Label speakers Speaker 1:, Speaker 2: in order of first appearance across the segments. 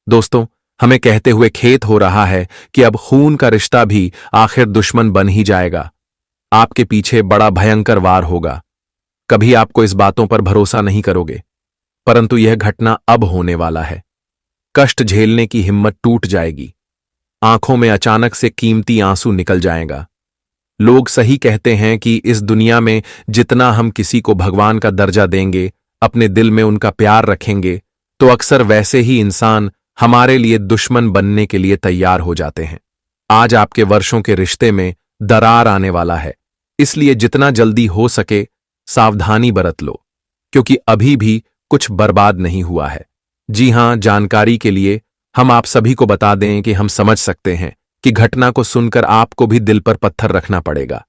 Speaker 1: दोस्तों, हमें कहते हुए खेद हो रहा है कि अब खून का रिश्ता भी आखिर दुश्मन बन ही जाएगा। आपके पीछे बड़ा भयंकर वार होगा। कभी आपको इस बातों पर भरोसा नहीं करोगे, परंतु यह घटना अब होने वाला है। कष्ट झेलने की हिम्मत टूट जाएगी। आंखों में अचानक से कीमती आंसू निकल जाएगा। लोग सही कहते हैं कि इस दुनिया में जितना हम किसी को भगवान का दर्जा देंगे, अपने दिल में उनका प्यार रखेंगे, तो अक्सर वैसे ही इंसान हमारे लिए दुश्मन बनने के लिए तैयार हो जाते हैं। आज आपके वर्षों के रिश्ते में दरार आने वाला है, इसलिए जितना जल्दी हो सके सावधानी बरत लो, क्योंकि अभी भी कुछ बर्बाद नहीं हुआ है। जी हां, जानकारी के लिए हम आप सभी को बता दें कि हम समझ सकते हैं कि घटना को सुनकर आपको भी दिल पर पत्थर रखना पड़ेगा।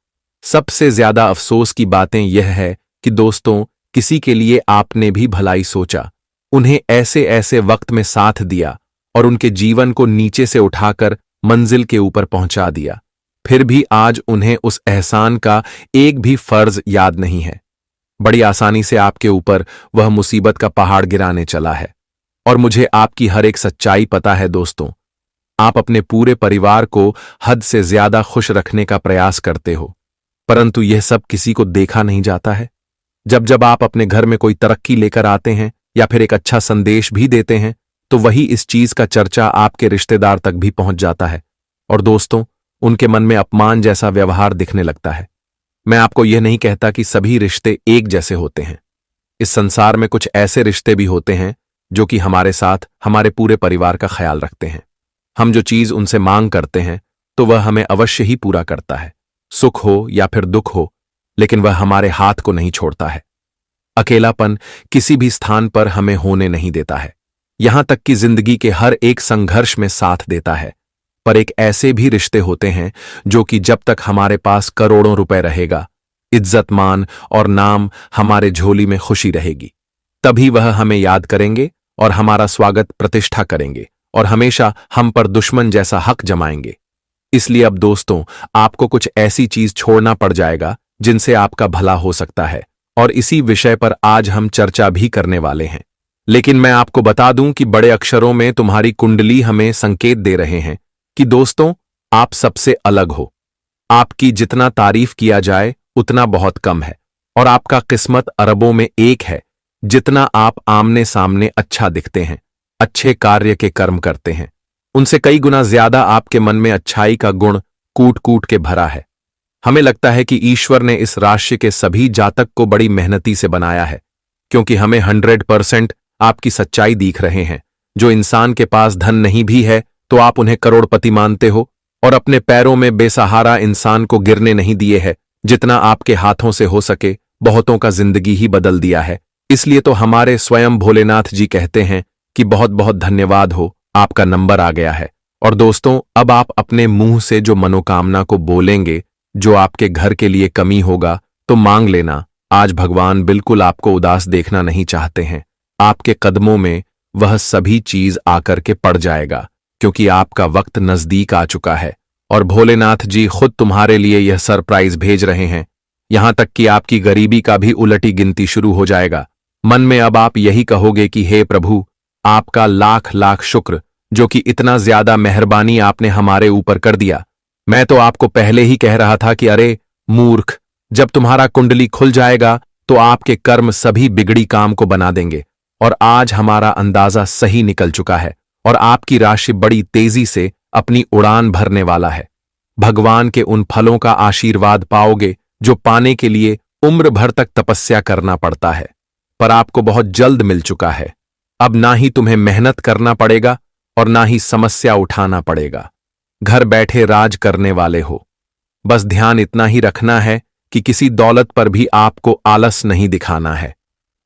Speaker 1: सबसे ज्यादा अफसोस की बातें यह है कि दोस्तों, किसी के लिए आपने भी भलाई सोचा, उन्हें ऐसे ऐसे वक्त में साथ दिया और उनके जीवन को नीचे से उठाकर मंजिल के ऊपर पहुंचा दिया, फिर भी आज उन्हें उस एहसान का एक भी फर्ज याद नहीं है। बड़ी आसानी से आपके ऊपर वह मुसीबत का पहाड़ गिराने चला है। और मुझे आपकी हर एक सच्चाई पता है दोस्तों। आप अपने पूरे परिवार को हद से ज्यादा खुश रखने का प्रयास करते हो, परंतु यह सब किसी को देखा नहीं जाता है। जब जब आप अपने घर में कोई तरक्की लेकर आते हैं या फिर एक अच्छा संदेश भी देते हैं, तो वही इस चीज का चर्चा आपके रिश्तेदार तक भी पहुंच जाता है और दोस्तों, उनके मन में अपमान जैसा व्यवहार दिखने लगता है। मैं आपको यह नहीं कहता कि सभी रिश्ते एक जैसे होते हैं। इस संसार में कुछ ऐसे रिश्ते भी होते हैं जो कि हमारे साथ हमारे पूरे परिवार का ख्याल रखते हैं। हम जो चीज उनसे मांग करते हैं तो वह हमें अवश्य ही पूरा करता है, सुख हो या फिर दुख हो, लेकिन वह हमारे हाथ को नहीं छोड़ता है। अकेलापन किसी भी स्थान पर हमें होने नहीं देता है, यहां तक कि जिंदगी के हर एक संघर्ष में साथ देता है। पर एक ऐसे भी रिश्ते होते हैं जो कि जब तक हमारे पास करोड़ों रुपए रहेगा, इज्जत मान और नाम हमारे झोली में खुशी रहेगी, तभी वह हमें याद करेंगे और हमारा स्वागत प्रतिष्ठा करेंगे और हमेशा हम पर दुश्मन जैसा हक जमाएंगे। इसलिए अब दोस्तों, आपको कुछ ऐसी चीज छोड़ना पड़ जाएगा जिनसे आपका भला हो सकता है, और इसी विषय पर आज हम चर्चा भी करने वाले हैं। लेकिन मैं आपको बता दूं कि बड़े अक्षरों में तुम्हारी कुंडली हमें संकेत दे रहे हैं कि दोस्तों, आप सबसे अलग हो। आपकी जितना तारीफ किया जाए उतना बहुत कम है, और आपका किस्मत अरबों में एक है। जितना आप आमने सामने अच्छा दिखते हैं, अच्छे कार्य के कर्म करते हैं, उनसे कई गुना ज्यादा आपके मन में अच्छाई का गुण कूट कूट के भरा है। हमें लगता है कि ईश्वर ने इस राशि के सभी जातक को बड़ी मेहनती से बनाया है, क्योंकि हमें 100% आपकी सच्चाई दिख रहे हैं। जो इंसान के पास धन नहीं भी है तो आप उन्हें करोड़पति मानते हो, और अपने पैरों में बेसहारा इंसान को गिरने नहीं दिए है। जितना आपके हाथों से हो सके बहुतों का जिंदगी ही बदल दिया है। इसलिए तो हमारे स्वयं भोलेनाथ जी कहते हैं कि बहुत बहुत धन्यवाद हो, आपका नंबर आ गया है। और दोस्तों, अब आप अपने मुंह से जो मनोकामना को बोलेंगे, जो आपके घर के लिए कमी होगा, तो मांग लेना। आज भगवान बिल्कुल आपको उदास देखना नहीं चाहते हैं। आपके कदमों में वह सभी चीज आकर के पड़ जाएगा, क्योंकि आपका वक्त नजदीक आ चुका है और भोलेनाथ जी खुद तुम्हारे लिए यह सरप्राइज भेज रहे हैं। यहां तक कि आपकी गरीबी का भी उलटी गिनती शुरू हो जाएगा। मन में अब आप यही कहोगे कि हे प्रभु, आपका लाख लाख शुक्र, जो कि इतना ज्यादा मेहरबानी आपने हमारे ऊपर कर दिया। मैं तो आपको पहले ही कह रहा था कि अरे मूर्ख, जब तुम्हारा कुंडली खुल जाएगा तो आपके कर्म सभी बिगड़ी काम को बना देंगे। और आज हमारा अंदाजा सही निकल चुका है और आपकी राशि बड़ी तेजी से अपनी उड़ान भरने वाला है। भगवान के उन फलों का आशीर्वाद पाओगे जो पाने के लिए उम्र भर तक तपस्या करना पड़ता है, पर आपको बहुत जल्द मिल चुका है। अब ना ही तुम्हें मेहनत करना पड़ेगा और ना ही समस्या उठाना पड़ेगा। घर बैठे राज करने वाले हो। बस ध्यान इतना ही रखना है कि किसी दौलत पर भी आपको आलस नहीं दिखाना है।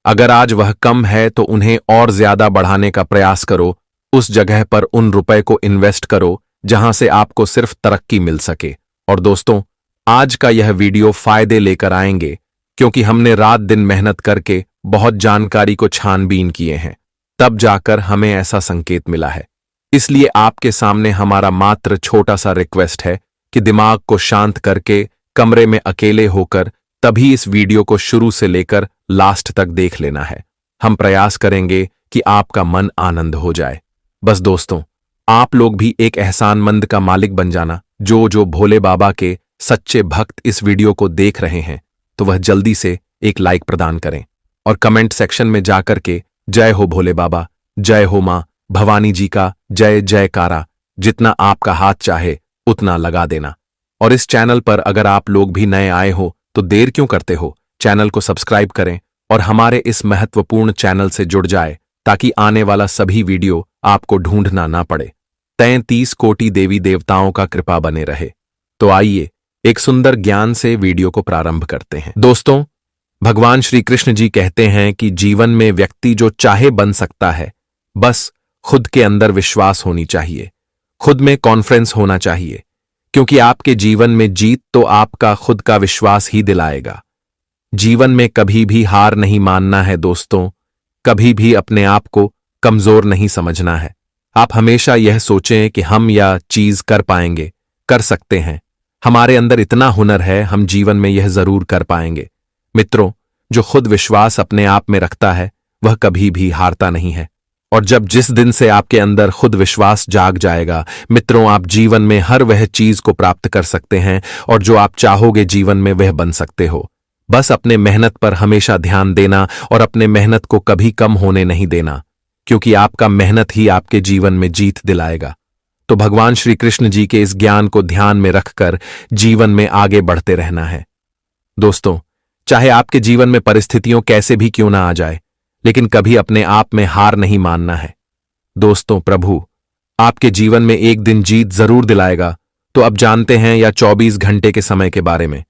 Speaker 1: अगर आज वह कम है तो उन्हें और ज्यादा बढ़ाने का प्रयास करो। उस जगह पर उन रुपए को इन्वेस्ट करो जहां से आपको सिर्फ तरक्की मिल सके। और दोस्तों, आज का यह वीडियो फायदे लेकर आएंगे, क्योंकि हमने रात दिन मेहनत करके बहुत जानकारी को छानबीन किए हैं, तब जाकर हमें ऐसा संकेत मिला है। इसलिए आपके सामने हमारा मात्र छोटा सा रिक्वेस्ट है कि दिमाग को शांत करके कमरे में अकेले होकर तभी इस वीडियो को शुरू से लेकर लास्ट तक देख लेना है। हम प्रयास करेंगे कि आपका मन आनंद हो जाए। बस दोस्तों, आप लोग भी एक एहसानमंद का मालिक बन जाना। जो भोले बाबा के सच्चे भक्त इस वीडियो को देख रहे हैं तो वह जल्दी से एक लाइक प्रदान करें और कमेंट सेक्शन में जाकर के जय हो भोले बाबा, जय हो मां भवानी जी का जय जयकारा जितना आपका हाथ चाहे उतना लगा देना। और इस चैनल पर अगर आप लोग भी नए आए हो तो देर क्यों करते हो, चैनल को सब्सक्राइब करें और हमारे इस महत्वपूर्ण चैनल से जुड़ जाए ताकि आने वाला सभी वीडियो आपको ढूंढना ना पड़े। 33 कोटि देवी देवताओं का कृपा बने रहे। तो आइए एक सुंदर ज्ञान से वीडियो को प्रारंभ करते हैं। दोस्तों, भगवान श्री कृष्ण जी कहते हैं कि जीवन में व्यक्ति जो चाहे बन सकता है, बस खुद के अंदर विश्वास होनी चाहिए, खुद में कॉन्फिडेंस होना चाहिए, क्योंकि आपके जीवन में जीत तो आपका खुद का विश्वास ही दिलाएगा। जीवन में कभी भी हार नहीं मानना है दोस्तों, कभी भी अपने आप को कमजोर नहीं समझना है। आप हमेशा यह सोचें कि हम यह चीज कर पाएंगे, कर सकते हैं, हमारे अंदर इतना हुनर है, हम जीवन में यह जरूर कर पाएंगे। मित्रों, जो खुद विश्वास अपने आप में रखता है वह कभी भी हारता नहीं है। और जब जिस दिन से आपके अंदर खुद विश्वास जाग जाएगा मित्रों, आप जीवन में हर वह चीज को प्राप्त कर सकते हैं और जो आप चाहोगे जीवन में वह बन सकते हो। बस अपने मेहनत पर हमेशा ध्यान देना और अपने मेहनत को कभी कम होने नहीं देना, क्योंकि आपका मेहनत ही आपके जीवन में जीत दिलाएगा। तो भगवान श्री कृष्ण जी के इस ज्ञान को ध्यान में रखकर जीवन में आगे बढ़ते रहना है। दोस्तों, चाहे आपके जीवन में परिस्थितियों कैसे भी क्यों ना आ जाए, लेकिन कभी अपने आप में हार नहीं मानना है। दोस्तों, प्रभु आपके जीवन में एक दिन जीत जरूर दिलाएगा। तो अब जानते हैं या 24 घंटे के समय के बारे में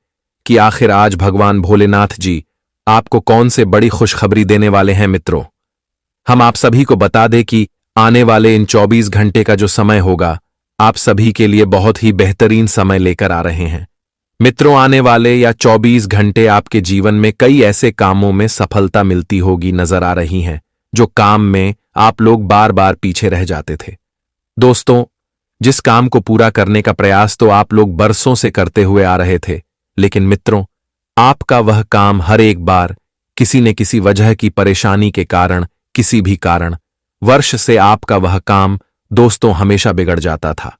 Speaker 1: कि आखिर आज भगवान भोलेनाथ जी आपको कौन से बड़ी खुशखबरी देने वाले हैं। मित्रों, हम आप सभी को बता दें कि आने वाले इन 24 घंटे का जो समय होगा आप सभी के लिए बहुत ही बेहतरीन समय लेकर आ रहे हैं। मित्रों, आने वाले या 24 घंटे आपके जीवन में कई ऐसे कामों में सफलता मिलती होगी नजर आ रही हैं जो काम में आप लोग बार बार पीछे रह जाते थे। दोस्तों, जिस काम को पूरा करने का प्रयास तो आप लोग बरसों से करते हुए आ रहे थे, लेकिन मित्रों आपका वह काम हर एक बार किसी न किसी वजह की परेशानी के कारण, किसी भी कारण वर्ष से आपका वह काम दोस्तों हमेशा बिगड़ जाता था।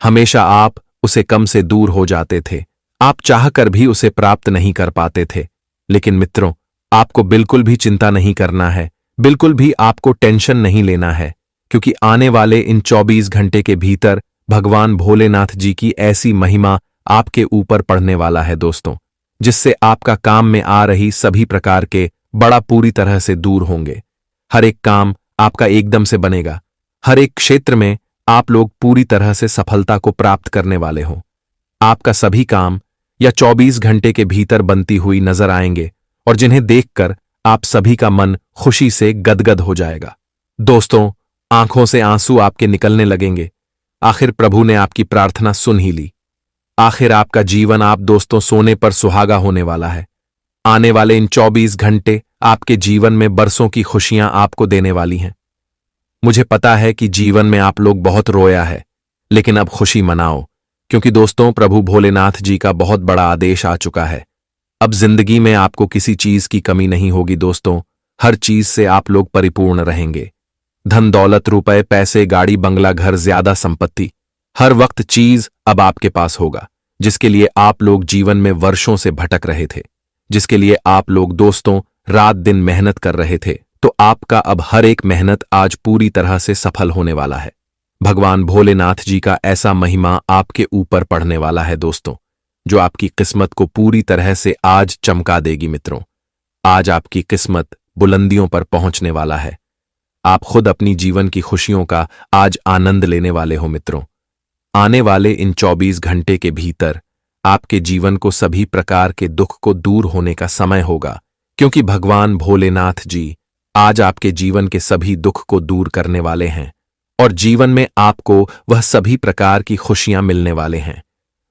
Speaker 1: हमेशा आप उसे कम से दूर हो जाते थे, आप चाहकर भी उसे प्राप्त नहीं कर पाते थे। लेकिन मित्रों, आपको बिल्कुल भी चिंता नहीं करना है, बिल्कुल भी आपको टेंशन नहीं लेना है, क्योंकि आने वाले इन 24 घंटे के भीतर भगवान भोलेनाथ जी की ऐसी महिमा आपके ऊपर पड़ने वाला है दोस्तों, जिससे आपका काम में आ रही सभी प्रकार के बड़ा पूरी तरह से दूर होंगे। हर एक काम आपका एकदम से बनेगा, हर एक क्षेत्र में आप लोग पूरी तरह से सफलता को प्राप्त करने वाले हो। आपका सभी काम या 24 घंटे के भीतर बनती हुई नजर आएंगे और जिन्हें देखकर आप सभी का मन खुशी से गदगद हो जाएगा। दोस्तों, आंखों से आंसू आपके निकलने लगेंगे। आखिर प्रभु ने आपकी प्रार्थना सुन ही ली। आखिर आपका जीवन आप दोस्तों सोने पर सुहागा होने वाला है। आने वाले इन 24 घंटे आपके जीवन में बरसों की खुशियां आपको देने वाली हैं। मुझे पता है कि जीवन में आप लोग बहुत रोया है, लेकिन अब खुशी मनाओ, क्योंकि दोस्तों प्रभु भोलेनाथ जी का बहुत बड़ा आदेश आ चुका है। अब जिंदगी में आपको किसी चीज की कमी नहीं होगी दोस्तों, हर चीज से आप लोग परिपूर्ण रहेंगे। धन दौलत, रुपए, पैसे, गाड़ी, बंगला, घर, ज्यादा संपत्ति, हर वक्त चीज अब आपके पास होगा, जिसके लिए आप लोग जीवन में वर्षों से भटक रहे थे, जिसके लिए आप लोग दोस्तों रात दिन मेहनत कर रहे थे। तो आपका अब हर एक मेहनत आज पूरी तरह से सफल होने वाला है। भगवान भोलेनाथ जी का ऐसा महिमा आपके ऊपर पड़ने वाला है दोस्तों, जो आपकी किस्मत को पूरी तरह से आज चमका देगी। मित्रों, आज आपकी किस्मत बुलंदियों पर पहुंचने वाला है। आप खुद अपनी जीवन की खुशियों का आज आनंद लेने वाले हो। मित्रों, आने वाले इन 24 घंटे के भीतर आपके जीवन को सभी प्रकार के दुख को दूर होने का समय होगा, क्योंकि भगवान भोलेनाथ जी आज आपके जीवन के सभी दुख को दूर करने वाले हैं और जीवन में आपको वह सभी प्रकार की खुशियां मिलने वाले हैं।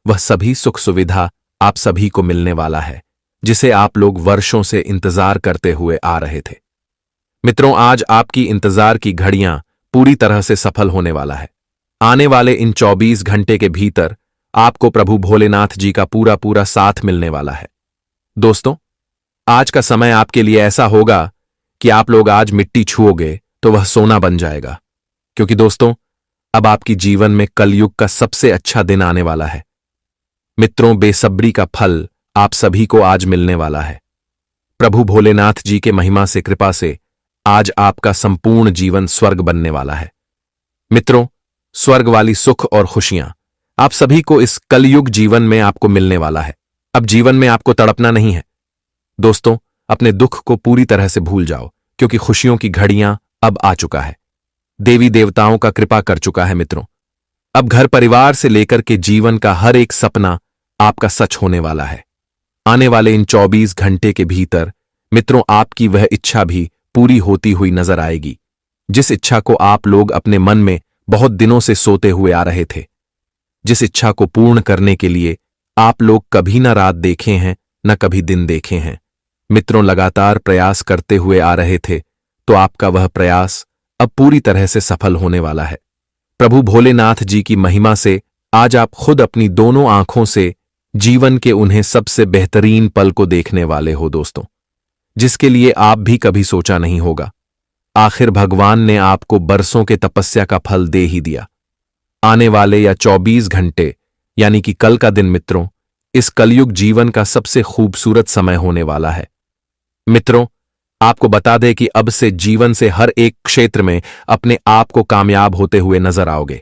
Speaker 1: वह सभी सुख सुविधा आप सभी को मिलने वाला है, जिसे आप लोग वर्षों से इंतजार करते हुए आ रहे थे। मित्रों, आज आपकी इंतजार की घड़ियां पूरी तरह से सफल होने वाला है। आने वाले इन 24 घंटे के भीतर आपको प्रभु भोलेनाथ जी का पूरा पूरा साथ मिलने वाला है। दोस्तों, आज का समय आपके लिए ऐसा होगा कि आप लोग आज मिट्टी छुओगे तो वह सोना बन जाएगा, क्योंकि दोस्तों, अब आपकी जीवन में कलयुग का सबसे अच्छा दिन आने वाला है। मित्रों, बेसब्री का फल आप सभी को आज मिलने वाला है। प्रभु भोलेनाथ जी के महिमा से, कृपा से आज आपका संपूर्ण जीवन स्वर्ग बनने वाला है। मित्रों, स्वर्ग वाली सुख और खुशियां आप सभी को इस कलयुग जीवन में आपको मिलने वाला है। अब जीवन में आपको तड़पना नहीं है। दोस्तों, अपने दुख को पूरी तरह से भूल जाओ, क्योंकि खुशियों की घड़ियां अब आ चुका है। देवी देवताओं का कृपा कर चुका है। मित्रों, अब घर परिवार से लेकर के जीवन का हर एक सपना आपका सच होने वाला है। आने वाले इन 24 घंटे के भीतर मित्रों, आपकी वह इच्छा भी पूरी होती हुई नजर आएगी, जिस इच्छा को आप लोग अपने मन में बहुत दिनों से सोते हुए आ रहे थे। जिस इच्छा को पूर्ण करने के लिए आप लोग कभी न रात देखे हैं, न कभी दिन देखे हैं। मित्रों, लगातार प्रयास करते हुए आ रहे थे, तो आपका वह प्रयास अब पूरी तरह से सफल होने वाला है। प्रभु भोलेनाथ जी की महिमा से आज आप खुद अपनी दोनों आंखों से जीवन के उन्हें सबसे बेहतरीन पल को देखने वाले हो दोस्तों, जिसके लिए आप भी कभी सोचा नहीं होगा। आखिर भगवान ने आपको बरसों के तपस्या का फल दे ही दिया। आने वाले या 24 घंटे यानी कि कल का दिन मित्रों, इस कलयुग जीवन का सबसे खूबसूरत समय होने वाला है। मित्रों, आपको बता दें कि अब से जीवन से हर एक क्षेत्र में अपने आप को कामयाब होते हुए नजर आओगे।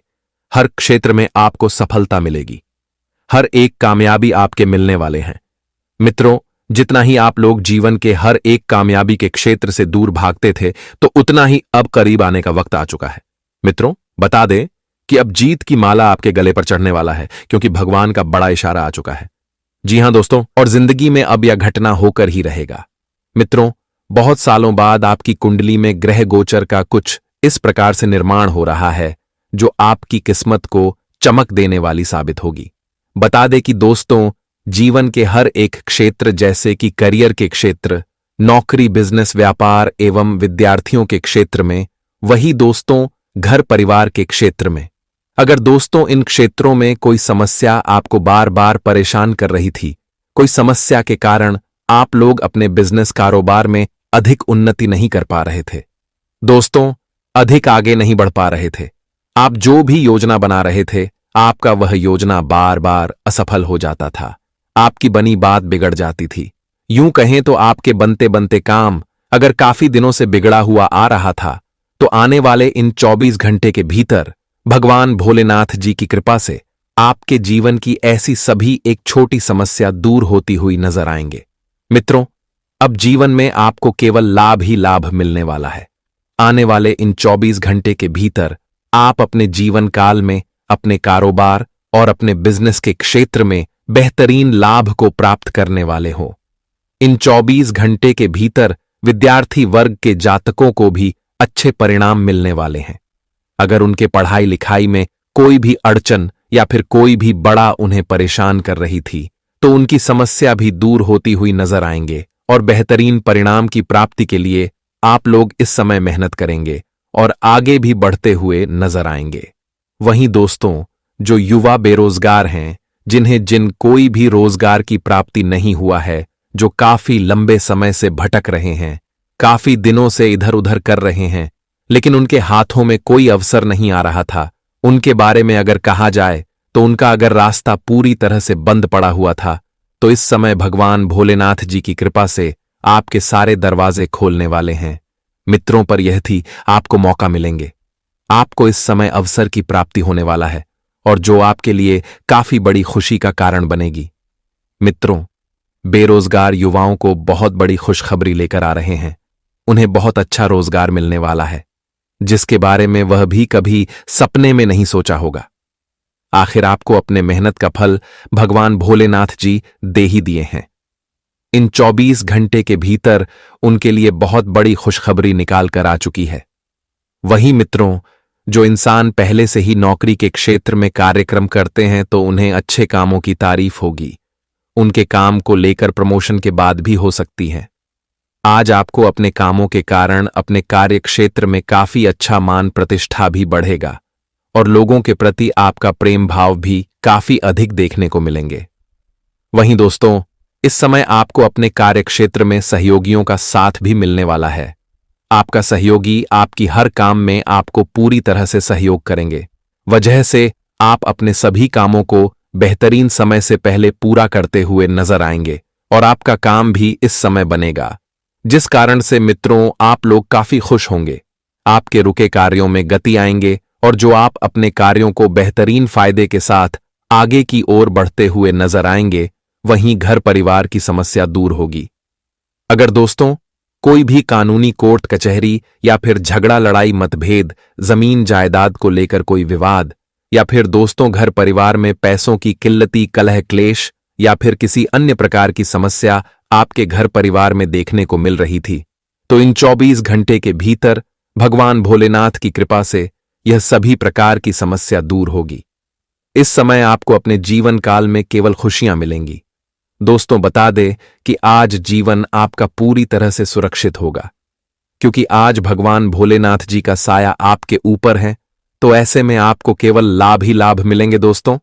Speaker 1: हर क्षेत्र में आपको सफलता मिलेगी। हर एक कामयाबी आपके मिलने वाले हैं। मित्रों, जितना ही आप लोग जीवन के हर एक कामयाबी के क्षेत्र से दूर भागते थे, तो उतना ही अब करीब आने का वक्त आ चुका है। मित्रों, बता दें कि अब जीत की माला आपके गले पर चढ़ने वाला है, क्योंकि भगवान का बड़ा इशारा आ चुका है। जी हां दोस्तों, और जिंदगी में अब यह घटना होकर ही रहेगा। मित्रों, बहुत सालों बाद आपकी कुंडली में ग्रह गोचर का कुछ इस प्रकार से निर्माण हो रहा है, जो आपकी किस्मत को चमक देने वाली साबित होगी। बता दें कि दोस्तों, जीवन के हर एक क्षेत्र जैसे कि करियर के क्षेत्र, नौकरी, बिजनेस, व्यापार एवं विद्यार्थियों के क्षेत्र में, वही दोस्तों घर परिवार के क्षेत्र में, अगर दोस्तों इन क्षेत्रों में कोई समस्या आपको बार बार परेशान कर रही थी, कोई समस्या के कारण आप लोग अपने बिजनेस कारोबार में अधिक उन्नति नहीं कर पा रहे थे, दोस्तों अधिक आगे नहीं बढ़ पा रहे थे, आप जो भी योजना बना रहे थे, आपका वह योजना बार बार असफल हो जाता था, आपकी बनी बात बिगड़ जाती थी। यूं कहें तो आपके बनते बनते काम अगर काफी दिनों से बिगड़ा हुआ आ रहा था, तो आने वाले इन 24 घंटे के भीतर भगवान भोलेनाथ जी की कृपा से आपके जीवन की ऐसी सभी एक छोटी समस्या दूर होती हुई नजर आएंगे। मित्रों, अब जीवन में आपको केवल लाभ ही लाभ मिलने वाला है। आने वाले इन 24 घंटे के भीतर आप अपने जीवन काल में अपने कारोबार और अपने बिजनेस के क्षेत्र में बेहतरीन लाभ को प्राप्त करने वाले हो। इन 24 घंटे के भीतर विद्यार्थी वर्ग के जातकों को भी अच्छे परिणाम मिलने वाले हैं। अगर उनके पढ़ाई लिखाई में कोई भी अड़चन या फिर कोई भी बड़ा उन्हें परेशान कर रही थी, तो उनकी समस्या भी दूर होती हुई नजर आएंगे और बेहतरीन परिणाम की प्राप्ति के लिए आप लोग इस समय मेहनत करेंगे और आगे भी बढ़ते हुए नजर आएंगे। वहीं दोस्तों, जो युवा बेरोजगार हैं, जिन्हें कोई भी रोजगार की प्राप्ति नहीं हुआ है, जो काफी लंबे समय से भटक रहे हैं, काफी दिनों से इधर उधर कर रहे हैं, लेकिन उनके हाथों में कोई अवसर नहीं आ रहा था, उनके बारे में अगर कहा जाए तो उनका अगर रास्ता पूरी तरह से बंद पड़ा हुआ था, तो इस समय भगवान भोलेनाथ जी की कृपा से आपके सारे दरवाजे खोलने वाले हैं। मित्रों, पर यह थी आपको मौका मिलेंगे। आपको इस समय अवसर की प्राप्ति होने वाला है और जो आपके लिए काफी बड़ी खुशी का कारण बनेगी। मित्रों, बेरोजगार युवाओं को बहुत बड़ी खुशखबरी लेकर आ रहे हैं। उन्हें बहुत अच्छा रोजगार मिलने वाला है, जिसके बारे में वह भी कभी सपने में नहीं सोचा होगा। आखिर आपको अपने मेहनत का फल भगवान भोलेनाथ जी दे ही दिए हैं। इन 24 घंटे के भीतर उनके लिए बहुत बड़ी खुशखबरी निकाल कर आ चुकी है। वही मित्रों, जो इंसान पहले से ही नौकरी के क्षेत्र में कार्यक्रम करते हैं, तो उन्हें अच्छे कामों की तारीफ होगी। उनके काम को लेकर प्रमोशन के बाद भी हो सकती है। आज आपको अपने कामों के कारण अपने कार्य क्षेत्र में काफी अच्छा मान प्रतिष्ठा भी बढ़ेगा और लोगों के प्रति आपका प्रेम भाव भी काफी अधिक देखने को मिलेंगे। वहीं दोस्तों, इस समय आपको अपने कार्य क्षेत्र में सहयोगियों का साथ भी मिलने वाला है। आपका सहयोगी आपकी हर काम में आपको पूरी तरह से सहयोग करेंगे। वजह से आप अपने सभी कामों को बेहतरीन समय से पहले पूरा करते हुए नजर आएंगे और आपका काम भी इस समय बनेगा, जिस कारण से मित्रों आप लोग काफी खुश होंगे। आपके रुके कार्यों में गति आएंगे और जो आप अपने कार्यों को बेहतरीन फायदे के साथ आगे की ओर बढ़ते हुए नजर आएंगे, वहीं घर परिवार की समस्या दूर होगी। अगर दोस्तों कोई भी कानूनी कोर्ट कचहरी या फिर झगड़ा लड़ाई मतभेद, जमीन जायदाद को लेकर कोई विवाद, या फिर दोस्तों घर परिवार में पैसों की किल्लती कलह क्लेश या फिर किसी अन्य प्रकार की समस्या आपके घर परिवार में देखने को मिल रही थी, तो इन 24 घंटे के भीतर भगवान भोलेनाथ की कृपा से यह सभी प्रकार की समस्या दूर होगी। इस समय आपको अपने जीवन काल में केवल खुशियां मिलेंगी। दोस्तों बता दे कि आज जीवन आपका पूरी तरह से सुरक्षित होगा, क्योंकि आज भगवान भोलेनाथ जी का साया आपके ऊपर है, तो ऐसे में आपको केवल लाभ ही लाभ मिलेंगे। दोस्तों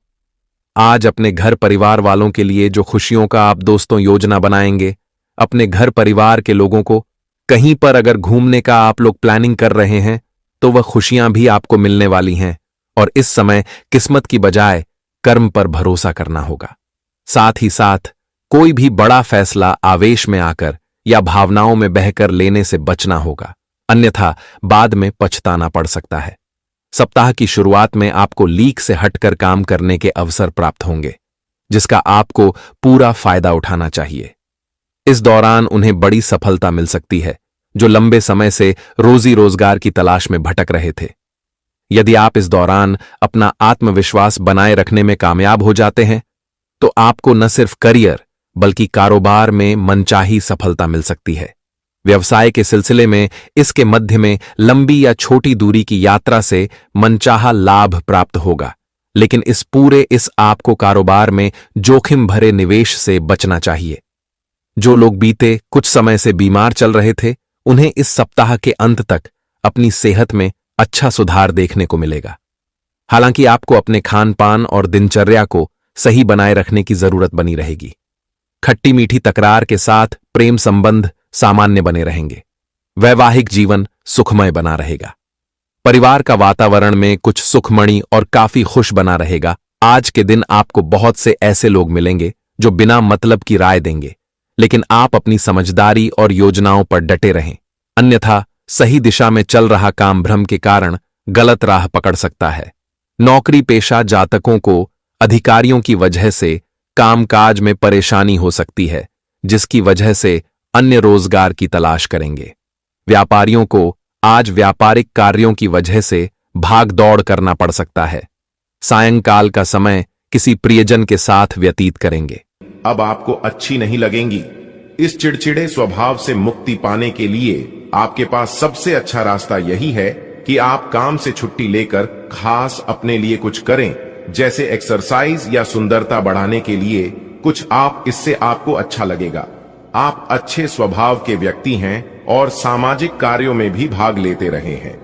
Speaker 1: आज अपने घर परिवार वालों के लिए जो खुशियों का आप दोस्तों योजना बनाएंगे, अपने घर परिवार के लोगों को कहीं पर अगर घूमने का आप लोग प्लानिंग कर रहे हैं, तो वह खुशियां भी आपको मिलने वाली हैं। और इस समय किस्मत की बजाय कर्म पर भरोसा करना होगा। साथ ही साथ कोई भी बड़ा फैसला आवेश में आकर या भावनाओं में बहकर लेने से बचना होगा, अन्यथा बाद में पछताना पड़ सकता है। सप्ताह की शुरुआत में आपको लीक से हटकर काम करने के अवसर प्राप्त होंगे, जिसका आपको पूरा फायदा उठाना चाहिए। इस दौरान उन्हें बड़ी सफलता मिल सकती है, जो लंबे समय से रोजी रोजगार की तलाश में भटक रहे थे। यदि आप इस दौरान अपना आत्मविश्वास बनाए रखने में कामयाब हो जाते हैं, तो आपको न सिर्फ करियर बल्कि कारोबार में मनचाही सफलता मिल सकती है। व्यवसाय के सिलसिले में इसके मध्य में लंबी या छोटी दूरी की यात्रा से मनचाहा लाभ प्राप्त होगा, लेकिन इस आपको कारोबार में जोखिम भरे निवेश से बचना चाहिए। जो लोग बीते कुछ समय से बीमार चल रहे थे, उन्हें इस सप्ताह के अंत तक अपनी सेहत में अच्छा सुधार देखने को मिलेगा। हालांकि आपको अपने खान पान और दिनचर्या को सही बनाए रखने की जरूरत बनी रहेगी। खट्टी मीठी तकरार के साथ प्रेम संबंध सामान्य बने रहेंगे। वैवाहिक जीवन सुखमय बना रहेगा। परिवार का वातावरण में कुछ सुखमणि और काफी खुश बना रहेगा। आज के दिन आपको बहुत से ऐसे लोग मिलेंगे जो बिना मतलब की राय देंगे, लेकिन आप अपनी समझदारी और योजनाओं पर डटे रहें, अन्यथा सही दिशा में चल रहा काम भ्रम के कारण गलत राह पकड़ सकता है। नौकरी पेशा जातकों को अधिकारियों की वजह से कामकाज में परेशानी हो सकती है, जिसकी वजह से अन्य रोजगार की तलाश करेंगे। व्यापारियों को आज व्यापारिक कार्यों की वजह से भाग दौड़ करना पड़ सकता है। सायंकाल का समय किसी प्रियजन के साथ व्यतीत करेंगे।
Speaker 2: अब आपको अच्छी नहीं लगेंगी। इस चिड़चिड़े स्वभाव से मुक्ति पाने के लिए आपके पास सबसे अच्छा रास्ता यही है कि आप काम से छुट्टी लेकर खास अपने लिए कुछ करें, जैसे एक्सरसाइज या सुंदरता बढ़ाने के लिए कुछ आप। इससे आपको अच्छा लगेगा। आप अच्छे स्वभाव के व्यक्ति हैं और सामाजिक कार्यों में भी भाग लेते रहे हैं।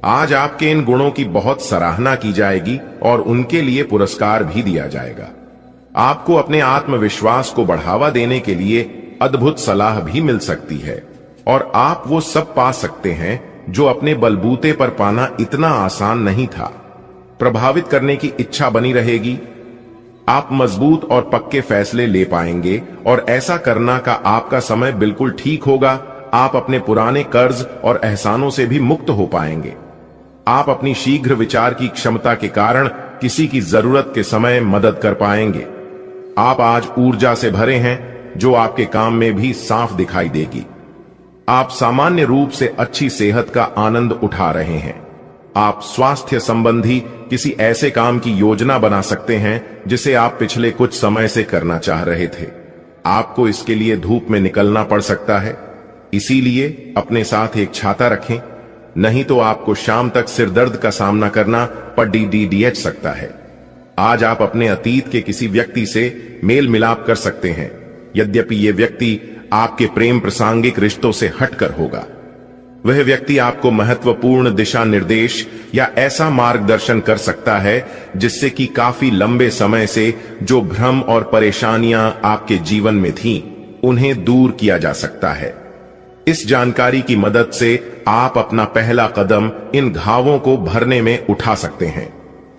Speaker 2: आज आपके इन गुणों की बहुत सराहना की जाएगी और उनके लिए पुरस्कार भी दिया जाएगा। आपको अपने आत्मविश्वास को बढ़ावा देने के लिए अद्भुत सलाह भी मिल सकती है और आप वो सब पा सकते हैं जो अपने बलबूते पर पाना इतना आसान नहीं था। प्रभावित करने की इच्छा बनी रहेगी। आप मजबूत और पक्के फैसले ले पाएंगे और ऐसा करना का आपका समय बिल्कुल ठीक होगा। आप अपने पुराने कर्ज और एहसानों से भी मुक्त हो पाएंगे। आप अपनी शीघ्र विचार की क्षमता के कारण किसी की जरूरत के समय मदद कर पाएंगे। आप आज ऊर्जा से भरे हैं, जो आपके काम में भी साफ दिखाई देगी। आप सामान्य रूप से अच्छी सेहत का आनंद उठा रहे हैं। आप स्वास्थ्य संबंधी किसी ऐसे काम की योजना बना सकते हैं जिसे आप पिछले कुछ समय से करना चाह रहे थे। आपको इसके लिए धूप में निकलना पड़ सकता है, इसीलिए अपने साथ एक छाता रखें, नहीं तो आपको शाम तक सिरदर्द का सामना करना पड़ सकता है। आज आप अपने अतीत के किसी व्यक्ति से मेल मिलाप कर सकते हैं, यद्यपि यह व्यक्ति आपके प्रेम प्रासंगिक रिश्तों से हटकर होगा। वह व्यक्ति आपको महत्वपूर्ण दिशा निर्देश या ऐसा मार्गदर्शन कर सकता है जिससे कि काफी लंबे समय से जो भ्रम और परेशानियां आपके जीवन में थीं, उन्हें दूर किया जा सकता है। इस जानकारी की मदद से आप अपना पहला कदम इन घावों को भरने में उठा सकते हैं।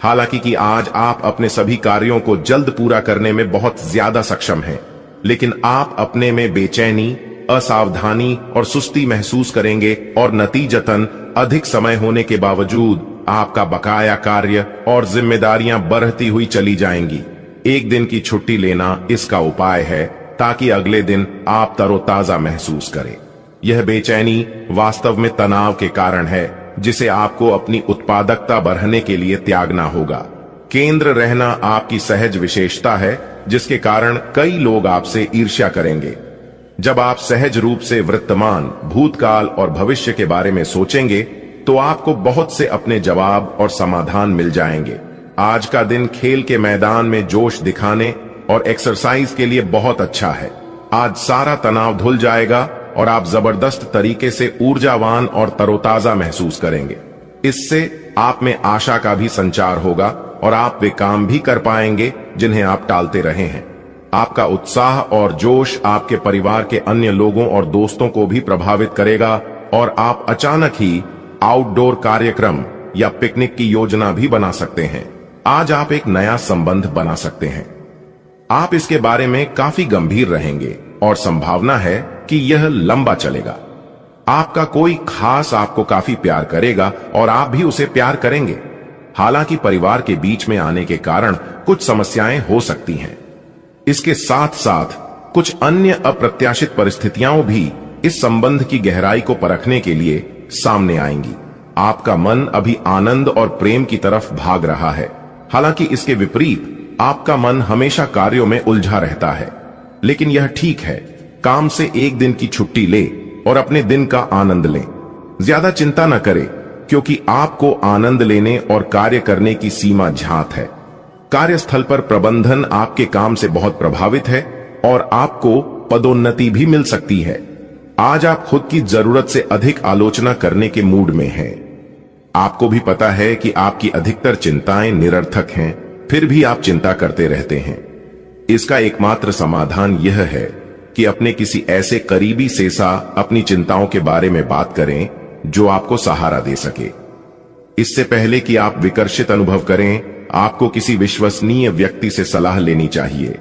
Speaker 2: हालांकि कि आज आप अपने सभी कार्यों को जल्द पूरा करने में बहुत ज्यादा सक्षम हैं, लेकिन आप अपने में बेचैनी, असावधानी और सुस्ती महसूस करेंगे और नतीजतन अधिक समय होने के बावजूद आपका बकाया कार्य और जिम्मेदारियां बढ़ती हुई चली जाएंगी। एक दिन की छुट्टी लेना इसका उपाय है, ताकि अगले दिन आप तरोताजा महसूस करें। यह बेचैनी वास्तव में तनाव के कारण है, जिसे आपको अपनी उत्पादकता बढ़ाने के लिए त्यागना होगा। केंद्र रहना आपकी सहज विशेषता है, जिसके कारण कई लोग आपसे ईर्ष्या करेंगे। जब आप सहज रूप से वर्तमान, भूतकाल और भविष्य के बारे में सोचेंगे, तो आपको बहुत से अपने जवाब और समाधान मिल जाएंगे। आज का दिन खेल के मैदान में जोश दिखाने और एक्सरसाइज के लिए बहुत अच्छा है। आज सारा तनाव धुल जाएगा और आप जबरदस्त तरीके से ऊर्जावान और तरोताजा महसूस करेंगे। इससे आप में आशा का भी संचार होगा और आप वे काम भी कर पाएंगे जिन्हें आप टालते रहे हैं। आपका उत्साह और जोश आपके परिवार के अन्य लोगों और दोस्तों को भी प्रभावित करेगा और आप अचानक ही आउटडोर कार्यक्रम या पिकनिक की योजना भी बना सकते हैं। आज आप एक नया संबंध बना सकते हैं। आप इसके बारे में काफी गंभीर रहेंगे और संभावना है कि यह लंबा चलेगा। आपका कोई खास आपको काफी प्यार करेगा और आप भी उसे प्यार करेंगे। हालांकि परिवार के बीच में आने के कारण कुछ समस्याएं हो सकती हैं। इसके साथ साथ कुछ अन्य अप्रत्याशित परिस्थितियां भी इस संबंध की गहराई को परखने के लिए सामने आएंगी। आपका मन अभी आनंद और प्रेम की तरफ भाग रहा है। हालांकि इसके विपरीत आपका मन हमेशा कार्यों में उलझा रहता है। लेकिन यह ठीक है, काम से एक दिन की छुट्टी ले और अपने दिन का आनंद लें। ज्यादा चिंता न करें, क्योंकि आपको आनंद लेने और कार्य करने की सीमा ज्ञात है। कार्यस्थल पर प्रबंधन आपके काम से बहुत प्रभावित है और आपको पदोन्नति भी मिल सकती है। आज आप खुद की जरूरत से अधिक आलोचना करने के मूड में हैं। आपको भी पता है कि आपकी अधिकतर चिंताएं निरर्थक हैं, फिर भी आप चिंता करते रहते हैं। इसका एकमात्र समाधान यह है कि अपने किसी ऐसे करीबी से अपनी चिंताओं के बारे में बात करें जो आपको सहारा दे सके। इससे पहले कि आप विकर्षित अनुभव करें, आपको किसी विश्वसनीय व्यक्ति से सलाह लेनी चाहिए।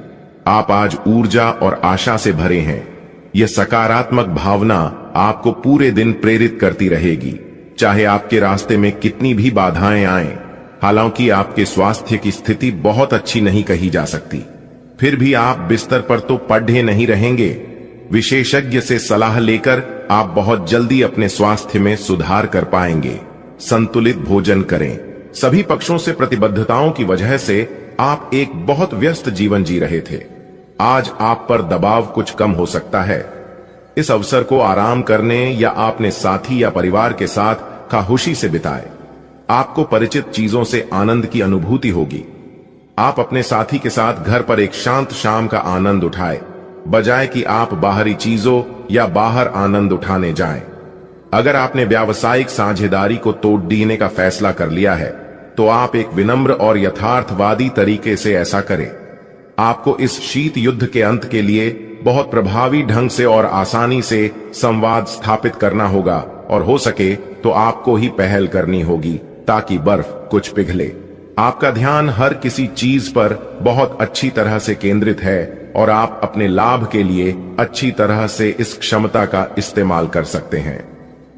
Speaker 2: आप आज ऊर्जा और आशा से भरे हैं। यह सकारात्मक भावना आपको पूरे दिन प्रेरित करती रहेगी, चाहे आपके रास्ते में कितनी भी बाधाएं आएं। हालांकि आपके स्वास्थ्य की स्थिति बहुत अच्छी नहीं कही जा सकती, फिर भी आप बिस्तर पर तो पड़े नहीं रहेंगे। विशेषज्ञ से सलाह लेकर आप बहुत जल्दी अपने स्वास्थ्य में सुधार कर पाएंगे। संतुलित भोजन करें। सभी पक्षों से प्रतिबद्धताओं की वजह से आप एक बहुत व्यस्त जीवन जी रहे थे। आज आप पर दबाव कुछ कम हो सकता है। इस अवसर को आराम करने या अपने साथी या परिवार के साथ खामोशी से बिताएं। आपको परिचित चीजों से आनंद की अनुभूति होगी। आप अपने साथी के साथ घर पर एक शांत शाम का आनंद उठाएं, बजाय कि आप बाहरी चीजों या बाहर आनंद उठाने जाएं। अगर आपने व्यावसायिक साझेदारी को तोड़ देने का फैसला कर लिया है, तो आप एक विनम्र और यथार्थवादी तरीके से ऐसा करें। आपको इस शीत युद्ध के अंत के लिए बहुत प्रभावी ढंग से और आसानी से संवाद स्थापित करना होगा और हो सके तो आपको ही पहल करनी होगी ताकि बर्फ कुछ पिघले। आपका ध्यान हर किसी चीज पर बहुत अच्छी तरह से केंद्रित है और आप अपने लाभ के लिए अच्छी तरह से इस क्षमता का इस्तेमाल कर सकते हैं।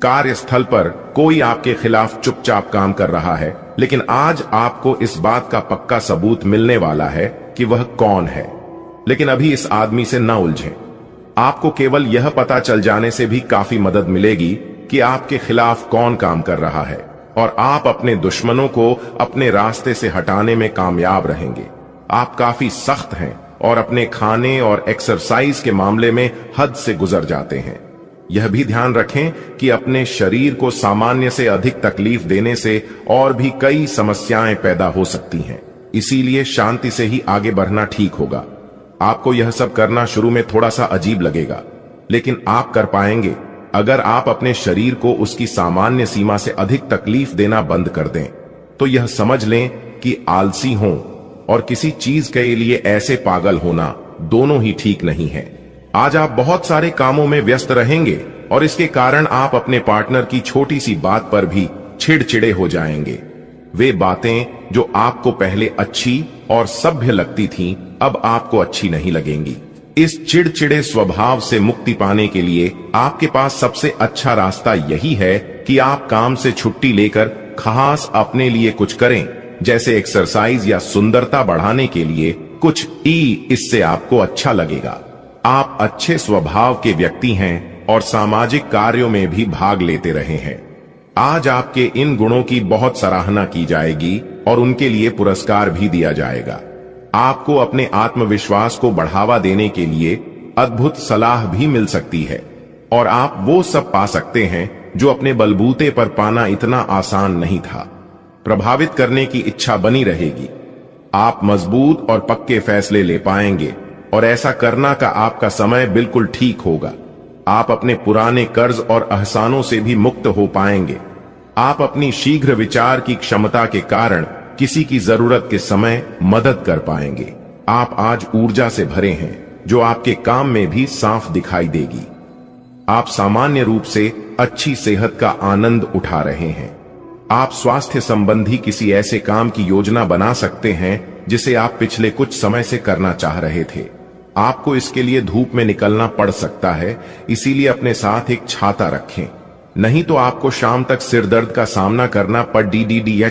Speaker 2: कार्यस्थल पर कोई आपके खिलाफ चुपचाप काम कर रहा है, लेकिन आज आपको इस बात का पक्का सबूत मिलने वाला है कि वह कौन है। लेकिन अभी इस आदमी से न उलझें। आपको केवल यह पता चल जाने से भी काफी मदद मिलेगी कि आपके खिलाफ कौन काम कर रहा है और आप अपने दुश्मनों को अपने रास्ते से हटाने में कामयाब रहेंगे। आप काफी सख्त हैं और अपने खाने और एक्सरसाइज के मामले में हद से गुजर जाते हैं। यह भी ध्यान रखें कि अपने शरीर को सामान्य से अधिक तकलीफ देने से और भी कई समस्याएं पैदा हो सकती हैं। इसीलिए शांति से ही आगे बढ़ना ठीक होगा। आपको यह सब करना शुरू में थोड़ा सा अजीब लगेगा, लेकिन आप कर पाएंगे अगर आप अपने शरीर को उसकी सामान्य सीमा से अधिक तकलीफ देना बंद कर दें। तो यह समझ लें कि आलसी हों और किसी चीज के लिए ऐसे पागल होना दोनों ही ठीक नहीं है। आज आप बहुत सारे कामों में व्यस्त रहेंगे और इसके कारण आप अपने पार्टनर की छोटी सी बात पर भी चिड़चिड़े हो जाएंगे। वे बातें जो आपको पहले अच्छी और सभ्य लगती थीं, अब आपको अच्छी नहीं लगेंगी। इस चिड़चिड़े स्वभाव से मुक्ति पाने के लिए आपके पास सबसे अच्छा रास्ता यही है कि आप काम से छुट्टी लेकर खास अपने लिए कुछ करें, जैसे एक्सरसाइज या सुंदरता बढ़ाने के लिए कुछ इससे आपको अच्छा लगेगा। आप अच्छे स्वभाव के व्यक्ति हैं और सामाजिक कार्यों में भी भाग लेते रहे हैं। आज आपके इन गुणों की बहुत सराहना की जाएगी और उनके लिए पुरस्कार भी दिया जाएगा। आपको अपने आत्मविश्वास को बढ़ावा देने के लिए अद्भुत सलाह भी मिल सकती है और आप वो सब पा सकते हैं जो अपने बलबूते पर पाना इतना आसान नहीं था। प्रभावित करने की इच्छा बनी रहेगी। आप मजबूत और पक्के फैसले ले पाएंगे और ऐसा करना का आपका समय बिल्कुल ठीक होगा। आप अपने पुराने कर्ज और एहसानों से भी मुक्त हो पाएंगे। आप अपनी शीघ्र विचार की क्षमता के कारण किसी की जरूरत के समय मदद कर पाएंगे। आप आज ऊर्जा से भरे हैं जो आपके काम में भी साफ दिखाई देगी। आप सामान्य रूप से अच्छी सेहत का आनंद उठा रहे हैं। आप स्वास्थ्य संबंधी किसी ऐसे काम की योजना बना सकते हैं जिसे आप पिछले कुछ समय से करना चाह रहे थे। आपको इसके लिए धूप में निकलना पड़ सकता है, इसीलिए अपने साथ एक छाता रखें, नहीं तो आपको शाम तक सिर दर्द का सामना करना पड़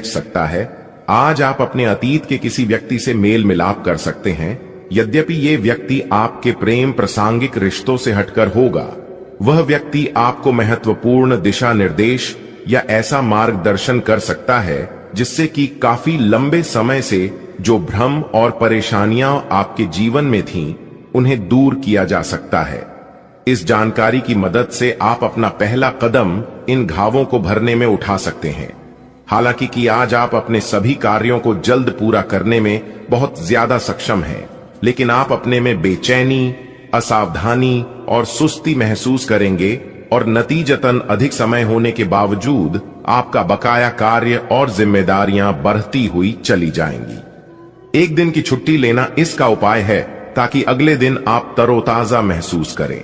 Speaker 2: सकता है। आज आप अपने अतीत के किसी व्यक्ति से मेल मिलाप कर सकते हैं, यद्यपि ये व्यक्ति आपके प्रेम प्रासंगिक रिश्तों से हटकर होगा। वह व्यक्ति आपको महत्वपूर्ण दिशा निर्देश या ऐसा मार्गदर्शन कर सकता है जिससे कि काफी लंबे समय से जो भ्रम और परेशानियां आपके जीवन में थीं, उन्हें दूर किया जा सकता है। इस जानकारी की मदद से आप अपना पहला कदम इन घावों को भरने में उठा सकते हैं। हालांकि कि आज आप अपने सभी कार्यों को जल्द पूरा करने में बहुत ज्यादा सक्षम हैं, लेकिन आप अपने में बेचैनी, असावधानी और सुस्ती महसूस करेंगे और नतीजतन अधिक समय होने के बावजूद आपका बकाया कार्य और जिम्मेदारियां बढ़ती हुई चली जाएंगी। एक दिन की छुट्टी लेना इसका उपाय है ताकि अगले दिन आप तरोताजा महसूस करें।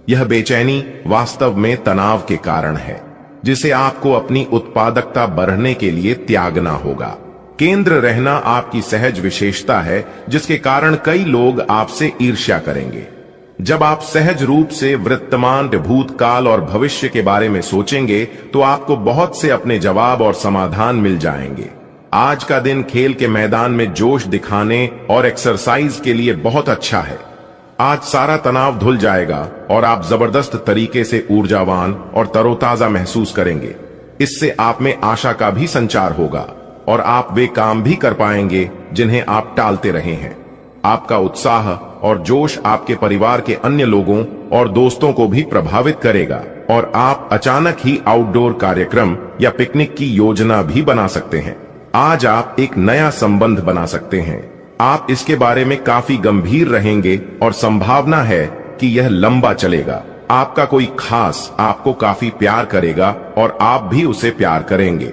Speaker 2: यह बेचैनी वास्तव में तनाव के कारण है, जिसे आपको अपनी उत्पादकता बढ़ने के लिए त्यागना होगा। केंद्र रहना आपकी सहज विशेषता है, जिसके कारण कई लोग आपसे ईर्ष्या करेंगे। जब आप सहज रूप से वर्तमान, भूतकाल और भविष्य के बारे में सोचेंगे तो आपको बहुत से अपने जवाब और समाधान मिल जाएंगे। आज का दिन खेल के मैदान में जोश दिखाने और एक्सरसाइज के लिए बहुत अच्छा है। आज सारा तनाव धुल जाएगा और आप जबरदस्त तरीके से ऊर्जावान और तरोताजा महसूस करेंगे। इससे आप में आशा का भी संचार होगा और आप वे काम भी कर पाएंगे जिन्हें आप टालते रहे हैं। आपका उत्साह और जोश आपके परिवार के अन्य लोगों और दोस्तों को भी प्रभावित करेगा और आप अचानक ही आउटडोर कार्यक्रम या पिकनिक की योजना भी बना सकते हैं। आज आप एक नया संबंध बना सकते हैं। आप इसके बारे में काफी गंभीर रहेंगे और संभावना है कि यह लंबा चलेगा। आपका कोई खास आपको काफी प्यार करेगा और आप भी उसे प्यार करेंगे।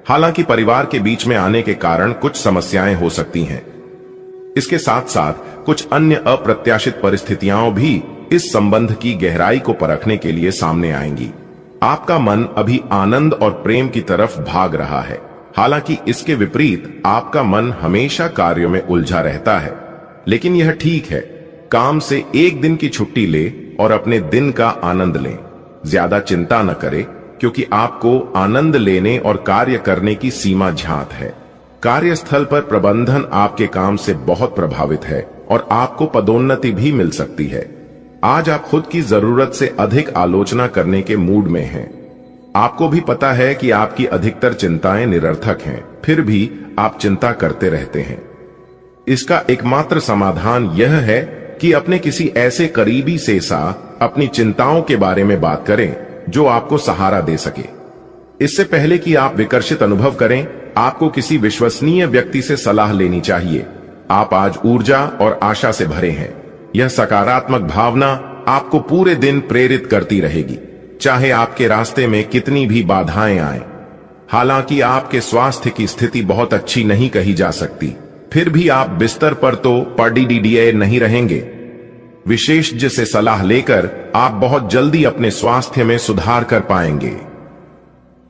Speaker 2: हालांकि परिवार के बीच में आने के कारण कुछ समस्याएं हो सकती हैं। इसके साथ साथ कुछ अन्य अप्रत्याशित परिस्थितियां भी इस संबंध की गहराई को परखने के लिए सामने आएंगी। आपका मन अभी आनंद और प्रेम की तरफ भाग रहा है, हालांकि इसके विपरीत आपका मन हमेशा कार्यों में उलझा रहता है। लेकिन यह ठीक है, काम से एक दिन की छुट्टी ले और अपने दिन का आनंद लें। ज्यादा चिंता न करें, क्योंकि आपको आनंद लेने और कार्य करने की सीमा ज्ञात है। कार्यस्थल पर प्रबंधन आपके काम से बहुत प्रभावित है और आपको पदोन्नति भी मिल सकती है। आज आप खुद की जरूरत से अधिक आलोचना करने के मूड में हैं। आपको भी पता है कि आपकी अधिकतर चिंताएं निरर्थक हैं, फिर भी आप चिंता करते रहते हैं। इसका एकमात्र समाधान यह है कि अपने किसी ऐसे करीबी से अपनी चिंताओं के बारे में बात करें जो आपको सहारा दे सके। इससे पहले कि आप विकर्षित अनुभव करें, आपको किसी विश्वसनीय व्यक्ति से सलाह लेनी चाहिए। आप आज ऊर्जा और आशा से भरे हैं। यह सकारात्मक भावना आपको पूरे दिन प्रेरित करती रहेगी, चाहे आपके रास्ते में कितनी भी बाधाएं आएं। हालांकि आपके स्वास्थ्य की स्थिति बहुत अच्छी नहीं कही जा सकती, फिर भी आप बिस्तर पर तो पड़ी नहीं रहेंगे। विशेषज्ञ से सलाह लेकर आप बहुत जल्दी अपने स्वास्थ्य में सुधार कर पाएंगे।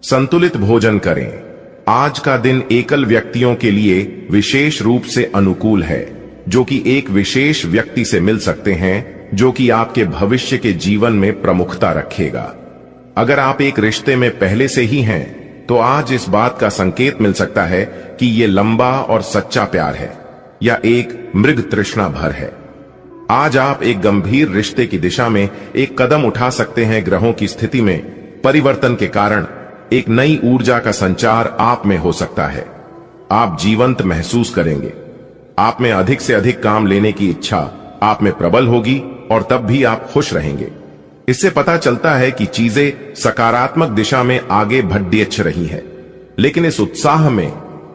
Speaker 2: संतुलित भोजन करें। आज का दिन एकल व्यक्तियों के लिए विशेष रूप से अनुकूल है, जो कि एक विशेष व्यक्ति से मिल सकते हैं जो कि आपके भविष्य के जीवन में प्रमुखता रखेगा। अगर आप एक रिश्ते में पहले से ही हैं, तो आज इस बात का संकेत मिल सकता है कि यह लंबा और सच्चा प्यार है या एक मृग तृष्णा भर है। आज आप एक गंभीर रिश्ते की दिशा में एक कदम उठा सकते हैं। ग्रहों की स्थिति में परिवर्तन के कारण एक नई ऊर्जा का संचार आप में हो सकता है। आप जीवंत महसूस करेंगे। आप में अधिक से अधिक काम लेने की इच्छा आप में प्रबल होगी और तब भी आप खुश रहेंगे। इससे पता चलता है कि चीजें सकारात्मक दिशा में आगे बढ़ रही है, लेकिन इस उत्साह में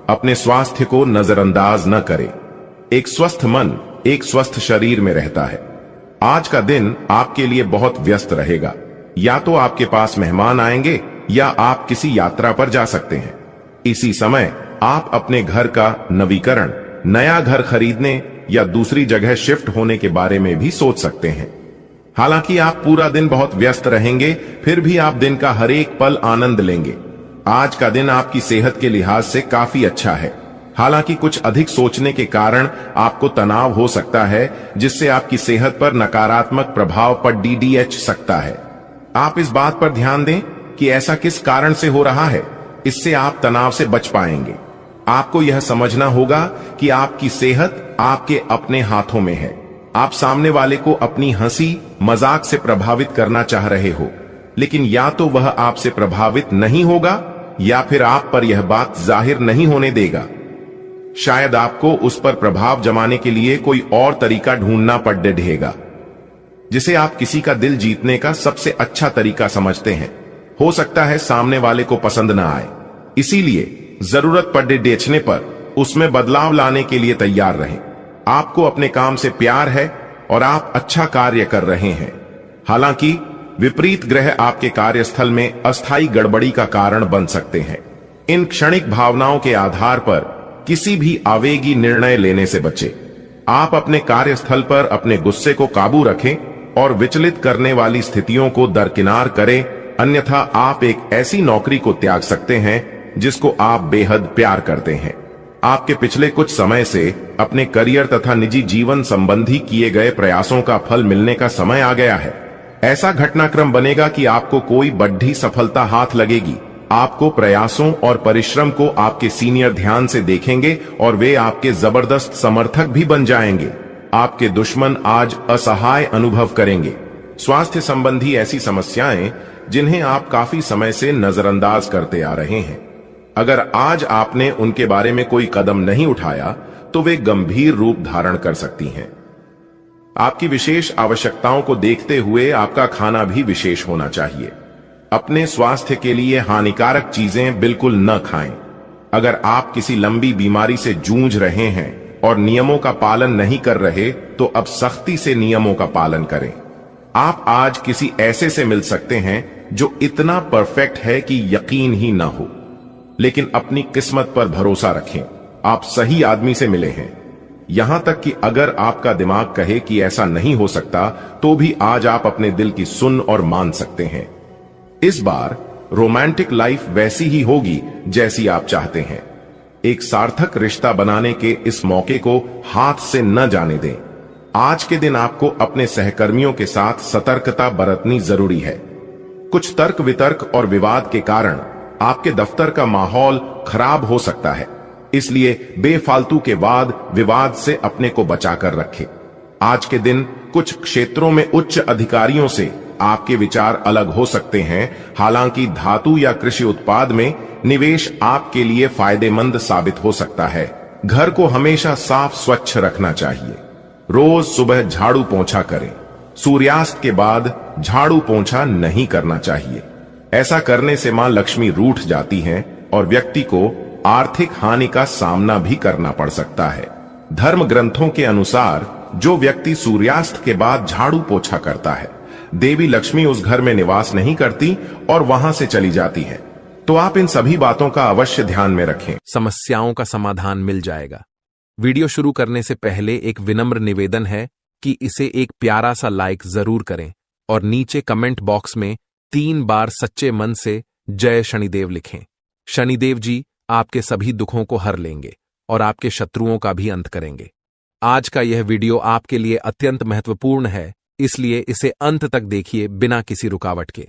Speaker 2: अपने स्वास्थ्य को नजरअंदाज न करें। एक स्वस्थ मन एक स्वस्थ शरीर में रहता है। आज का दिन आपके लिए बहुत व्यस्त रहेगा। या तो आपके पास मेहमान आएंगे या आप किसी यात्रा पर जा सकते हैं। इसी समय आप अपने घर का नवीकरण, नया घर खरीदने या दूसरी जगह शिफ्ट होने के बारे में भी सोच सकते हैं। हालांकि आप पूरा दिन बहुत व्यस्त रहेंगे, फिर भी आप दिन का हर एक पल आनंद लेंगे। आज का दिन आपकी सेहत के लिहाज से काफी अच्छा है। हालांकि कुछ अधिक सोचने के कारण आपको तनाव हो सकता है, जिससे आपकी सेहत पर नकारात्मक प्रभाव पड़ सकता है। आप इस बात पर ध्यान दें कि ऐसा किस कारण से हो रहा है। इससे आप तनाव से बच पाएंगे। आपको यह समझना होगा कि आपकी सेहत आपके अपने हाथों में है। आप सामने वाले को अपनी हंसी मजाक से प्रभावित करना चाह रहे हो, लेकिन या तो वह आपसे प्रभावित नहीं होगा या फिर आप पर यह बात जाहिर नहीं होने देगा। शायद आपको उस पर प्रभाव जमाने के लिए कोई और तरीका ढूंढना पड़ेगा, जिसे आप किसी का दिल जीतने का सबसे अच्छा तरीका समझते हैं। हो सकता है सामने वाले को पसंद ना आए, इसीलिए जरूरत पड़ने पर उसमें बदलाव लाने के लिए तैयार रहें। आपको अपने काम से प्यार है और आप अच्छा कार्य कर रहे हैं। हालांकि विपरीत ग्रह आपके कार्यस्थल में अस्थायी गड़बड़ी का कारण बन सकते हैं। इन क्षणिक भावनाओं के आधार पर किसी भी आवेगी निर्णय लेने से बचें। आप अपने कार्यस्थल पर अपने गुस्से को काबू रखें और विचलित करने वाली स्थितियों को दरकिनार करें, अन्यथा आप एक ऐसी नौकरी को त्याग सकते हैं जिसको आप बेहद प्यार करते हैं। आपके पिछले कुछ समय से अपने करियर तथा निजी जीवन संबंधी किए गए प्रयासों का फल मिलने का समय आ गया है। ऐसा घटनाक्रम बनेगा कि आपको कोई बड़ी सफलता हाथ लगेगी। आपको प्रयासों और परिश्रम को आपके सीनियर ध्यान से देखेंगे और वे आपके जबरदस्त समर्थक भी बन जाएंगे। आपके दुश्मन आज असहाय अनुभव करेंगे। स्वास्थ्य संबंधी ऐसी समस्याएं जिन्हें आप काफी समय से नजरअंदाज करते आ रहे हैं, अगर आज आपने उनके बारे में कोई कदम नहीं उठाया तो वे गंभीर रूप धारण कर सकती हैं। आपकी विशेष आवश्यकताओं को देखते हुए आपका खाना भी विशेष होना चाहिए। अपने स्वास्थ्य के लिए हानिकारक चीजें बिल्कुल न खाएं। अगर आप किसी लंबी बीमारी से जूझ रहे हैं और नियमों का पालन नहीं कर रहे, तो अब सख्ती से नियमों का पालन करें। आप आज किसी ऐसे से मिल सकते हैं जो इतना परफेक्ट है कि यकीन ही ना हो, लेकिन अपनी किस्मत पर भरोसा रखें। आप सही आदमी से मिले हैं। यहां तक कि अगर आपका दिमाग कहे कि ऐसा नहीं हो सकता, तो भी आज आप अपने दिल की सुन और मान सकते हैं। इस बार रोमांटिक लाइफ वैसी ही होगी जैसी आप चाहते हैं। एक सार्थक रिश्ता बनाने के इस मौके को हाथ से न जाने दें। आज के दिन आपको अपने सहकर्मियों के साथ सतर्कता बरतनी जरूरी है। कुछ तर्क वितर्क और विवाद के कारण आपके दफ्तर का माहौल खराब हो सकता है, इसलिए बेफालतू के वाद विवाद से अपने को बचाकर रखें। आज के दिन कुछ क्षेत्रों में उच्च अधिकारियों से आपके विचार अलग हो सकते हैं। हालांकि धातु या कृषि उत्पाद में निवेश आपके लिए फायदेमंद साबित हो सकता है। घर को हमेशा साफ स्वच्छ रखना चाहिए। रोज सुबह झाड़ू पोंछा करें। सूर्यास्त के बाद झाड़ू पोंछा नहीं करना चाहिए। ऐसा करने से मां लक्ष्मी रूठ जाती हैं और व्यक्ति को आर्थिक हानि का सामना भी करना पड़ सकता है। धर्म ग्रंथों के अनुसार जो व्यक्ति सूर्यास्त के बाद झाड़ू पोछा करता है, देवी लक्ष्मी उस घर में निवास नहीं करती और वहां से चली जाती है। तो आप इन सभी बातों का अवश्य ध्यान में रखें।
Speaker 1: समस्याओं का समाधान मिल जाएगा। वीडियो शुरू करने से पहले एक विनम्र निवेदन है कि इसे एक प्यारा सा लाइक जरूर करें और नीचे कमेंट बॉक्स में 3 बार सच्चे मन से जय शनिदेव लिखें। शनिदेव जी आपके सभी दुखों को हर लेंगे और आपके शत्रुओं का भी अंत करेंगे। आज का यह वीडियो आपके लिए अत्यंत महत्वपूर्ण है, इसलिए इसे अंत तक देखिए बिना किसी रुकावट के।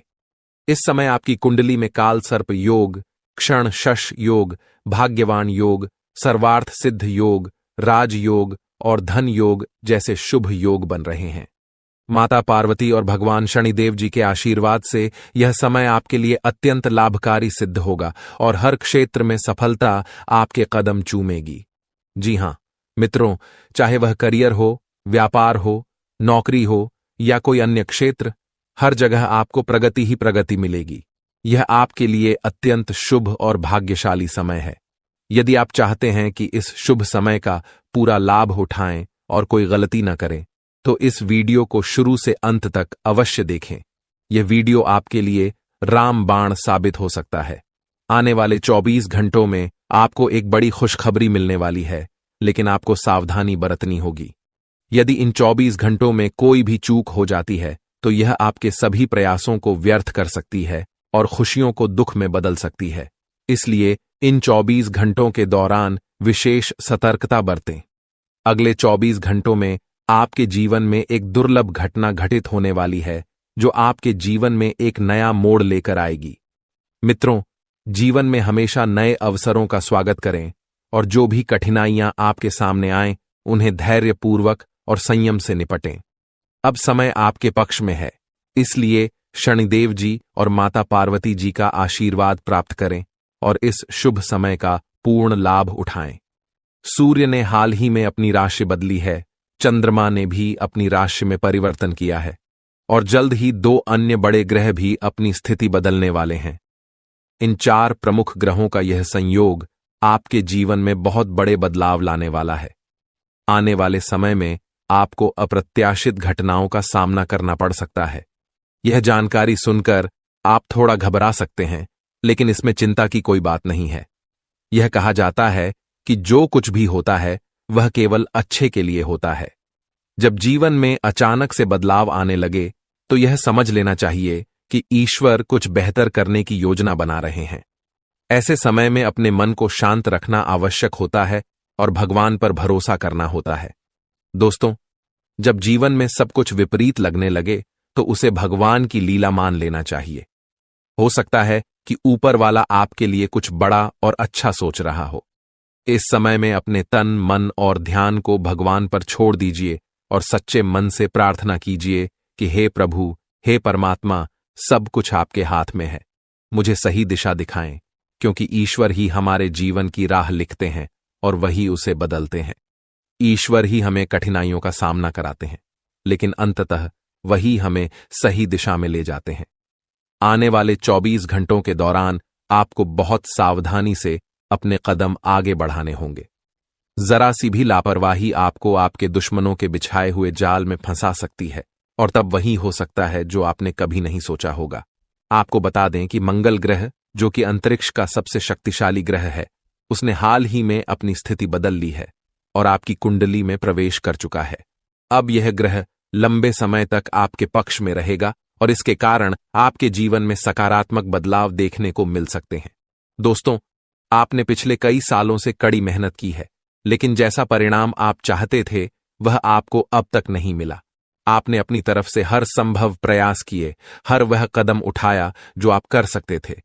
Speaker 1: इस समय आपकी कुंडली में काल सर्प योग, क्षण शश योग, भाग्यवान योग, सर्वार्थ सिद्ध योग, राज योग और धन योग जैसे शुभ योग बन रहे हैं। माता पार्वती और भगवान शनिदेव जी के आशीर्वाद से यह समय आपके लिए अत्यंत लाभकारी सिद्ध होगा और हर क्षेत्र में सफलता आपके कदम चूमेगी। जी हां मित्रों, चाहे वह करियर हो, व्यापार हो, नौकरी हो या कोई अन्य क्षेत्र, हर जगह आपको प्रगति ही प्रगति मिलेगी। यह आपके लिए अत्यंत शुभ और भाग्यशाली समय है। यदि आप चाहते हैं कि इस शुभ समय का पूरा लाभ उठाएं और कोई गलती न करें, तो इस वीडियो को शुरू से अंत तक अवश्य देखें। यह वीडियो आपके लिए रामबाण साबित हो सकता है। आने वाले 24 घंटों में आपको एक बड़ी खुशखबरी मिलने वाली है, लेकिन आपको सावधानी बरतनी होगी। यदि इन 24 घंटों में कोई भी चूक हो जाती है, तो यह आपके सभी प्रयासों को व्यर्थ कर सकती है और खुशियों को दुख में बदल सकती है। इसलिए इन 24 घंटों के दौरान विशेष सतर्कता बरतें। अगले 24 घंटों में आपके जीवन में एक दुर्लभ घटना घटित होने वाली है, जो आपके जीवन में एक नया मोड़ लेकर आएगी। मित्रों, जीवन में हमेशा नए अवसरों का स्वागत करें और जो भी कठिनाइयां आपके सामने आएं, उन्हें धैर्यपूर्वक और संयम से निपटें। अब समय आपके पक्ष में है, इसलिए शनिदेव जी और माता पार्वती जी का आशीर्वाद प्राप्त करें और इस शुभ समय का पूर्ण लाभ उठाएं। सूर्य ने हाल ही में अपनी राशि बदली है, चंद्रमा ने भी अपनी राशि में परिवर्तन किया है और जल्द ही 2 अन्य बड़े ग्रह भी अपनी स्थिति बदलने वाले हैं। इन 4 प्रमुख ग्रहों का यह संयोग आपके जीवन में बहुत बड़े बदलाव लाने वाला है। आने वाले समय में आपको अप्रत्याशित घटनाओं का सामना करना पड़ सकता है। यह जानकारी सुनकर आप थोड़ा घबरा सकते हैं, लेकिन इसमें चिंता की कोई बात नहीं है। यह कहा जाता है कि जो कुछ भी होता है वह केवल अच्छे के लिए होता है। जब जीवन में अचानक से बदलाव आने लगे, तो यह समझ लेना चाहिए कि ईश्वर कुछ बेहतर करने की योजना बना रहे हैं। ऐसे समय में अपने मन को शांत रखना आवश्यक होता है और भगवान पर भरोसा करना होता है। दोस्तों, जब जीवन में सब कुछ विपरीत लगने लगे, तो उसे भगवान की लीला मान लेना चाहिए। हो सकता है कि ऊपर वाला आपके लिए कुछ बड़ा और अच्छा सोच रहा हो। इस समय में अपने तन, मन और ध्यान को भगवान पर छोड़ दीजिए और सच्चे मन से प्रार्थना कीजिए कि हे प्रभु, हे परमात्मा, सब कुछ आपके हाथ में है। मुझे सही दिशा दिखाएं, क्योंकि ईश्वर ही हमारे जीवन की राह लिखते हैं और वही उसे बदलते हैं। ईश्वर ही हमें कठिनाइयों का सामना कराते हैं, लेकिन अंततः वही हमें सही दिशा में ले जाते हैं। आने वाले 24 घंटों के दौरान आपको बहुत सावधानी से अपने कदम आगे बढ़ाने होंगे। जरा सी भी लापरवाही आपको आपके दुश्मनों के बिछाए हुए जाल में फंसा सकती है और तब वही हो सकता है जो आपने कभी नहीं सोचा होगा। आपको बता दें कि मंगल ग्रह, जो कि अंतरिक्ष का सबसे शक्तिशाली ग्रह है, उसने हाल ही में अपनी स्थिति बदल ली है और आपकी कुंडली में प्रवेश कर चुका है। अब यह ग्रह लंबे समय तक आपके पक्ष में रहेगा और इसके कारण आपके जीवन में सकारात्मक बदलाव देखने को मिल सकते हैं। दोस्तों, आपने पिछले कई सालों से कड़ी मेहनत की है, लेकिन जैसा परिणाम आप चाहते थे वह आपको अब तक नहीं मिला। आपने अपनी तरफ से हर संभव प्रयास किए, हर वह कदम उठाया जो आप कर सकते थे,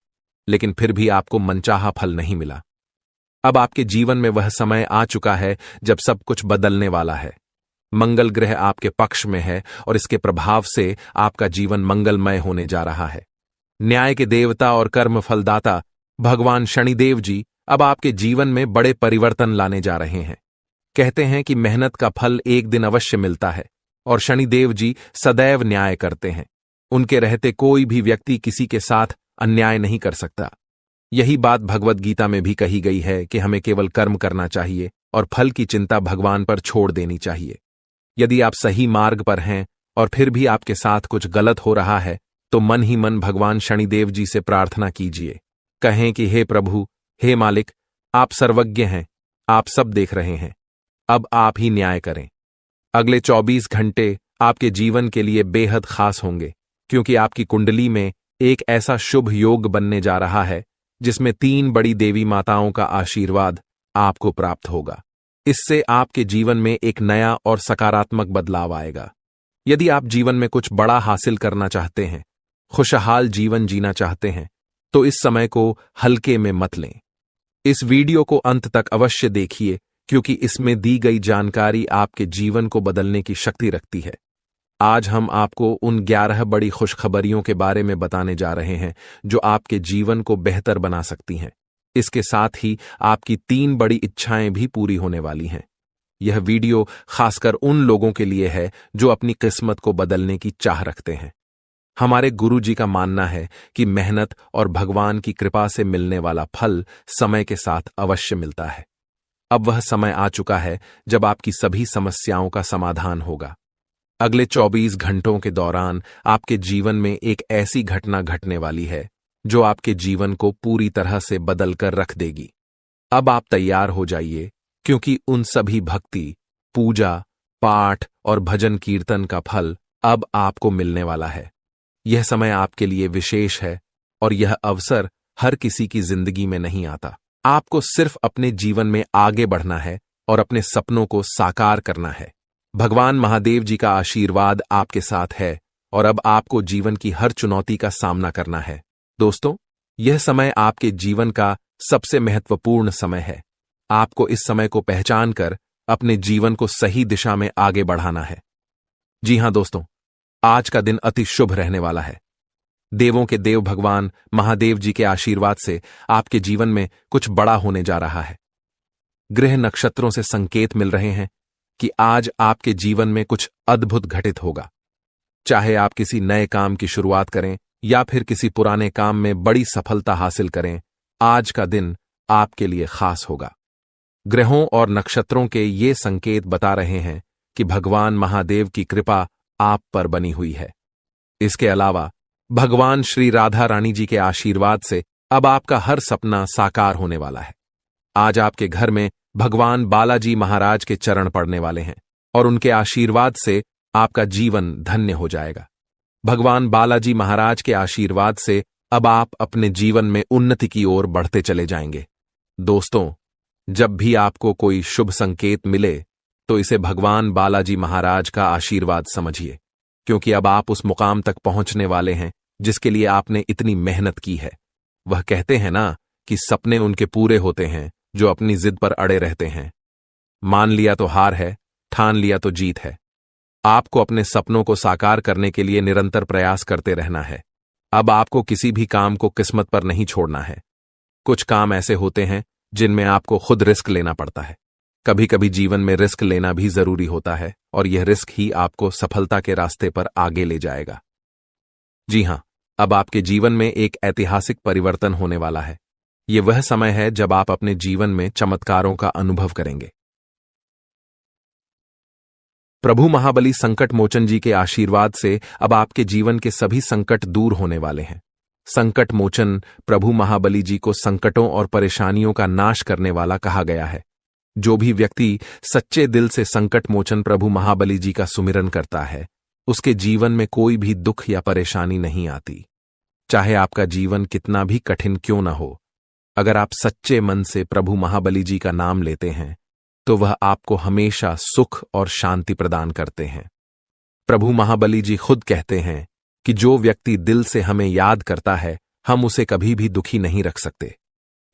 Speaker 1: लेकिन फिर भी आपको मनचाहा फल नहीं मिला। अब आपके जीवन में वह समय आ चुका है जब सब कुछ बदलने वाला है। मंगल ग्रह आपके पक्ष में है और इसके प्रभाव से आपका जीवन मंगलमय होने जा रहा है। न्याय के देवता और कर्म फलदाता भगवान शनिदेव जी अब आपके जीवन में बड़े परिवर्तन लाने जा रहे हैं। कहते हैं कि मेहनत का फल एक दिन अवश्य मिलता है और शनिदेव जी सदैव न्याय करते हैं। उनके रहते कोई भी व्यक्ति किसी के साथ अन्याय नहीं कर सकता। यही बात भगवद गीता में भी कही गई है कि हमें केवल कर्म करना चाहिए और फल की चिंता भगवान पर छोड़ देनी चाहिए। यदि आप सही मार्ग पर हैं और फिर भी आपके साथ कुछ गलत हो रहा है, तो मन ही मन भगवान शनिदेव जी से प्रार्थना कीजिए। कहें कि हे प्रभु, हे मालिक, आप सर्वज्ञ हैं, आप सब देख रहे हैं, अब आप ही न्याय करें। अगले 24 घंटे आपके जीवन के लिए बेहद खास होंगे, क्योंकि आपकी कुंडली में एक ऐसा शुभ योग बनने जा रहा है जिसमें 3 बड़ी देवी माताओं का आशीर्वाद आपको प्राप्त होगा। इससे आपके जीवन में एक नया और सकारात्मक बदलाव आएगा। यदि आप जीवन में कुछ बड़ा हासिल करना चाहते हैं, खुशहाल जीवन जीना चाहते हैं, तो इस समय को हल्के में मत लें। इस वीडियो को अंत तक अवश्य देखिए, क्योंकि इसमें दी गई जानकारी आपके जीवन को बदलने की शक्ति रखती है। आज हम आपको उन 11 बड़ी खुशखबरियों के बारे में बताने जा रहे हैं जो आपके जीवन को बेहतर बना सकती हैं। इसके साथ ही आपकी 3 बड़ी इच्छाएं भी पूरी होने वाली हैं। यह वीडियो खासकर उन लोगों के लिए है जो अपनी किस्मत को बदलने की चाह रखते हैं। हमारे गुरुजी का मानना है कि मेहनत और भगवान की कृपा से मिलने वाला फल समय के साथ अवश्य मिलता है। अब वह समय आ चुका है जब आपकी सभी समस्याओं का समाधान होगा। अगले 24 घंटों के दौरान आपके जीवन में एक ऐसी घटना घटने वाली है जो आपके जीवन को पूरी तरह से बदल कर रख देगी। अब आप तैयार हो जाइए, क्योंकि उन सभी भक्ति, पूजा, पाठ और भजन कीर्तन का फल अब आपको मिलने वाला है। यह समय आपके लिए विशेष है और यह अवसर हर किसी की जिंदगी में नहीं आता। आपको सिर्फ अपने जीवन में आगे बढ़ना है और अपने सपनों को साकार करना है। भगवान महादेव जी का आशीर्वाद आपके साथ है और अब आपको जीवन की हर चुनौती का सामना करना है। दोस्तों, यह समय आपके जीवन का सबसे महत्वपूर्ण समय है। आपको इस समय को पहचान कर अपने जीवन को सही दिशा में आगे बढ़ाना है। जी हां दोस्तों, आज का दिन अति शुभ रहने वाला है। देवों के देव भगवान महादेव जी के आशीर्वाद से आपके जीवन में कुछ बड़ा होने जा रहा है। ग्रह नक्षत्रों से संकेत मिल रहे हैं कि आज आपके जीवन में कुछ अद्भुत घटित होगा। चाहे आप किसी नए काम की शुरुआत करें या फिर किसी पुराने काम में बड़ी सफलता हासिल करें, आज का दिन आपके लिए खास होगा। ग्रहों और नक्षत्रों के ये संकेत बता रहे हैं कि भगवान महादेव की कृपा आप पर बनी हुई है। इसके अलावा भगवान श्री राधा रानी जी के आशीर्वाद से अब आपका हर सपना साकार होने वाला है। आज आपके घर में भगवान बालाजी महाराज के चरण पड़ने वाले हैं और उनके आशीर्वाद से आपका जीवन धन्य हो जाएगा। भगवान बालाजी महाराज के आशीर्वाद से अब आप अपने जीवन में उन्नति की ओर बढ़ते चले जाएंगे। दोस्तों, जब भी आपको कोई शुभ संकेत मिले तो इसे भगवान बालाजी महाराज का आशीर्वाद समझिए, क्योंकि अब आप उस मुकाम तक पहुंचने वाले हैं जिसके लिए आपने इतनी मेहनत की है। वह कहते हैं ना कि सपने उनके पूरे होते हैं जो अपनी जिद पर अड़े रहते हैं। मान लिया तो हार है, ठान लिया तो जीत है। आपको अपने सपनों को साकार करने के लिए निरंतर प्रयास करते रहना है। अब आपको किसी भी काम को किस्मत पर नहीं छोड़ना है। कुछ काम ऐसे होते हैं जिनमें आपको खुद रिस्क लेना पड़ता है। कभी कभी जीवन में रिस्क लेना भी जरूरी होता है और यह रिस्क ही आपको सफलता के रास्ते पर आगे ले जाएगा। जी हां, अब आपके जीवन में एक ऐतिहासिक परिवर्तन होने वाला है। यह वह समय है जब आप अपने जीवन में चमत्कारों का अनुभव करेंगे। प्रभु महाबली संकट मोचन जी के आशीर्वाद से अब आपके जीवन के सभी संकट दूर होने वाले हैं। संकट मोचन प्रभु महाबली जी को संकटों और परेशानियों का नाश करने वाला कहा गया है। जो भी व्यक्ति सच्चे दिल से संकट मोचन प्रभु महाबली जी का सुमिरन करता है, उसके जीवन में कोई भी दुख या परेशानी नहीं आती। चाहे आपका जीवन कितना भी कठिन क्यों न हो, अगर आप सच्चे मन से प्रभु महाबली जी का नाम लेते हैं तो वह आपको हमेशा सुख और शांति प्रदान करते हैं। प्रभु महाबली जी खुद कहते हैं कि जो व्यक्ति दिल से हमें याद करता है, हम उसे कभी भी दुखी नहीं रख सकते।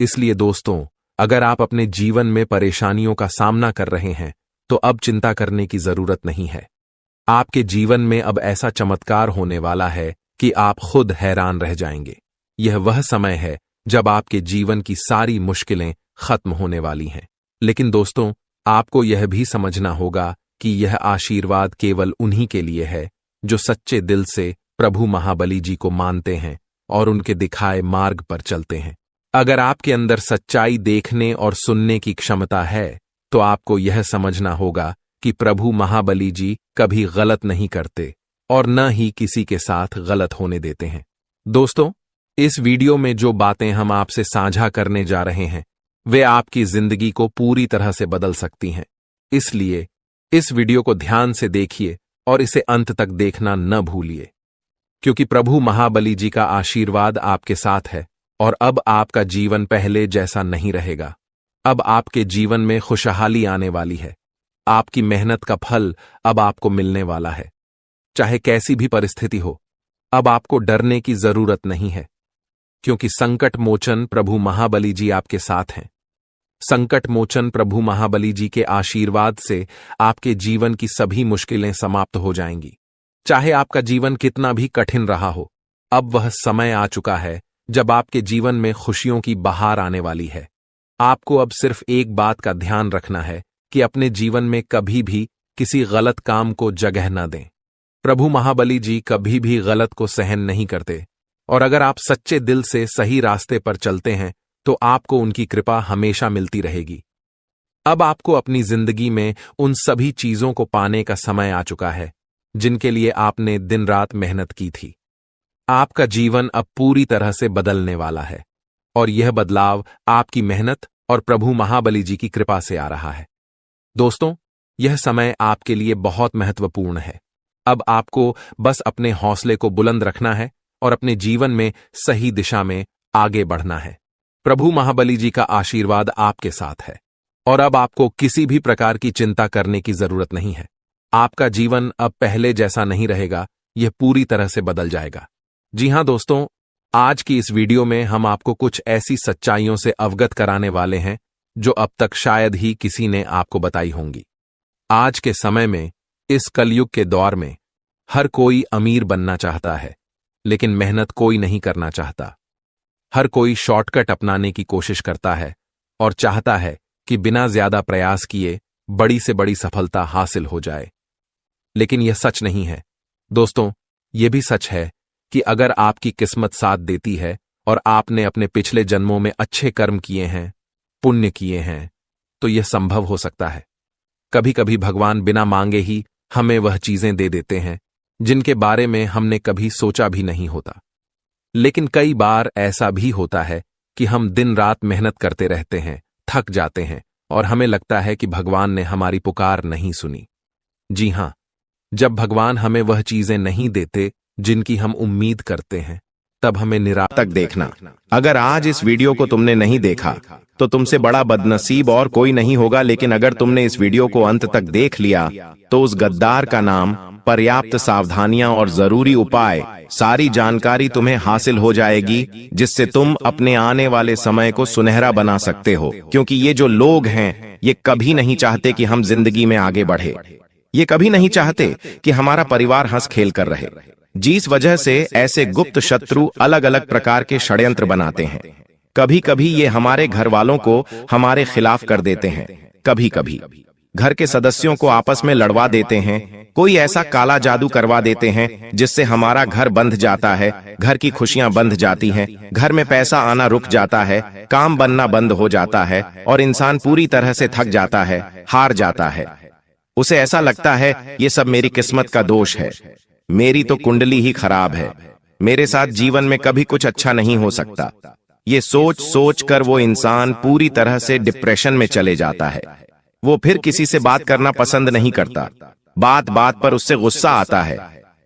Speaker 1: इसलिए दोस्तों, अगर आप अपने जीवन में परेशानियों का सामना कर रहे हैं तो अब चिंता करने की जरूरत नहीं है। आपके जीवन में अब ऐसा चमत्कार होने वाला है कि आप खुद हैरान रह जाएंगे। यह वह समय है जब आपके जीवन की सारी मुश्किलें खत्म होने वाली हैं। लेकिन दोस्तों, आपको यह भी समझना होगा कि यह आशीर्वाद केवल उन्हीं के लिए है जो सच्चे दिल से प्रभु महाबली जी को मानते हैं और उनके दिखाए मार्ग पर चलते हैं। अगर आपके अंदर सच्चाई देखने और सुनने की क्षमता है तो आपको यह समझना होगा कि प्रभु महाबली जी कभी गलत नहीं करते और न ही किसी के साथ गलत होने देते हैं। दोस्तों, इस वीडियो में जो बातें हम आपसे साझा करने जा रहे हैं वे आपकी जिंदगी को पूरी तरह से बदल सकती हैं। इसलिए इस वीडियो को ध्यान से देखिए और इसे अंत तक देखना न भूलिए, क्योंकि प्रभु महाबली जी का आशीर्वाद आपके साथ है और अब आपका जीवन पहले जैसा नहीं रहेगा। अब आपके जीवन में खुशहाली आने वाली है। आपकी मेहनत का फल अब आपको मिलने वाला है। चाहे कैसी भी परिस्थिति हो, अब आपको डरने की जरूरत नहीं है, क्योंकि संकट मोचन प्रभु महाबली जी आपके साथ हैं। संकट मोचन प्रभु महाबली जी के आशीर्वाद से आपके जीवन की सभी मुश्किलें समाप्त हो जाएंगी। चाहे आपका जीवन कितना भी कठिन रहा हो, अब वह समय आ चुका है जब आपके जीवन में खुशियों की बहार आने वाली है। आपको अब सिर्फ एक बात का ध्यान रखना है कि अपने जीवन में कभी भी किसी गलत काम को जगह न दें। प्रभु महाबली जी कभी भी गलत को सहन नहीं करते, और अगर आप सच्चे दिल से सही रास्ते पर चलते हैं तो आपको उनकी कृपा हमेशा मिलती रहेगी। अब आपको अपनी जिंदगी में उन सभी चीजों को पाने का समय आ चुका है जिनके लिए आपने दिन रात मेहनत की थी। आपका जीवन अब पूरी तरह से बदलने वाला है, और यह बदलाव आपकी मेहनत और प्रभु महाबली जी की कृपा से आ रहा है। दोस्तों, यह समय आपके लिए बहुत महत्वपूर्ण है। अब आपको बस अपने हौसले को बुलंद रखना है और अपने जीवन में सही दिशा में आगे बढ़ना है। प्रभु महाबली जी का आशीर्वाद आपके साथ है, और अब आपको किसी भी प्रकार की चिंता करने की जरूरत नहीं है। आपका जीवन अब पहले जैसा नहीं रहेगा, यह पूरी तरह से बदल जाएगा। जी हां दोस्तों, आज की इस वीडियो में हम आपको कुछ ऐसी सच्चाइयों से अवगत कराने वाले हैं जो अब तक शायद ही किसी ने आपको बताई होंगी। आज के समय में, इस कलयुग के दौर में, हर कोई अमीर बनना चाहता है, लेकिन मेहनत कोई नहीं करना चाहता। हर कोई शॉर्टकट अपनाने की कोशिश करता है और चाहता है कि बिना ज्यादा प्रयास किए बड़ी से बड़ी सफलता हासिल हो जाए। लेकिन यह सच नहीं है। दोस्तों, यह भी सच है कि अगर आपकी किस्मत साथ देती है और आपने अपने पिछले जन्मों में अच्छे कर्म किए हैं, पुण्य किए हैं, तो यह संभव हो सकता है। कभी कभी भगवान बिना मांगे ही हमें वह चीजें दे देते हैं जिनके बारे में हमने कभी सोचा भी नहीं होता। लेकिन कई बार ऐसा भी होता है कि हम दिन रात मेहनत करते रहते हैं, थक जाते हैं, और हमें लगता है कि भगवान ने हमारी पुकार नहीं सुनी। जी हां, जब भगवान हमें वह चीजें नहीं देते जिनकी हम उम्मीद करते हैं, तब हमें निराश
Speaker 2: तक देखना। अगर आज इस वीडियो को तुमने नहीं देखा तो तुमसे बड़ा बदनसीब और कोई नहीं होगा, लेकिन अगर तुमने इस वीडियो को अंत तक देख लिया तो उस गद्दार का नाम, पर्याप्त सावधानियां और जरूरी उपाय, सारी जानकारी तुम्हें हासिल हो जाएगी, जिससे तुम अपने आने वाले समय को सुनहरा बना सकते हो। क्योंकि ये जो लोग हैं, ये कभी नहीं चाहते कि हम जिंदगी में आगे बढ़े। ये कभी नहीं चाहते कि हमारा परिवार हंस खेल कर रहे। जिस वजह से ऐसे गुप्त शत्रु अलग अलग प्रकार के षड्यंत्र बनाते हैं। कभी कभी ये हमारे घर वालों को हमारे खिलाफ कर देते हैं, कभी कभी घर के सदस्यों को आपस में लड़वा देते हैं, कोई ऐसा काला जादू करवा देते हैं जिससे हमारा घर बंध जाता है, घर की खुशियां बंध जाती हैं, घर में पैसा आना रुक जाता है, काम बनना बंद हो जाता है, और इंसान पूरी तरह से थक जाता है, हार जाता है। उसे ऐसा लगता है ये सब मेरी किस्मत का दोष है, मेरी तो कुंडली ही खराब है, मेरे साथ जीवन में कभी कुछ अच्छा नहीं हो सकता। ये सोच सोच कर वो इंसान पूरी तरह से डिप्रेशन में चले जाता है। वो फिर किसी से बात करना पसंद नहीं करता, बात बात पर उससे गुस्सा आता है,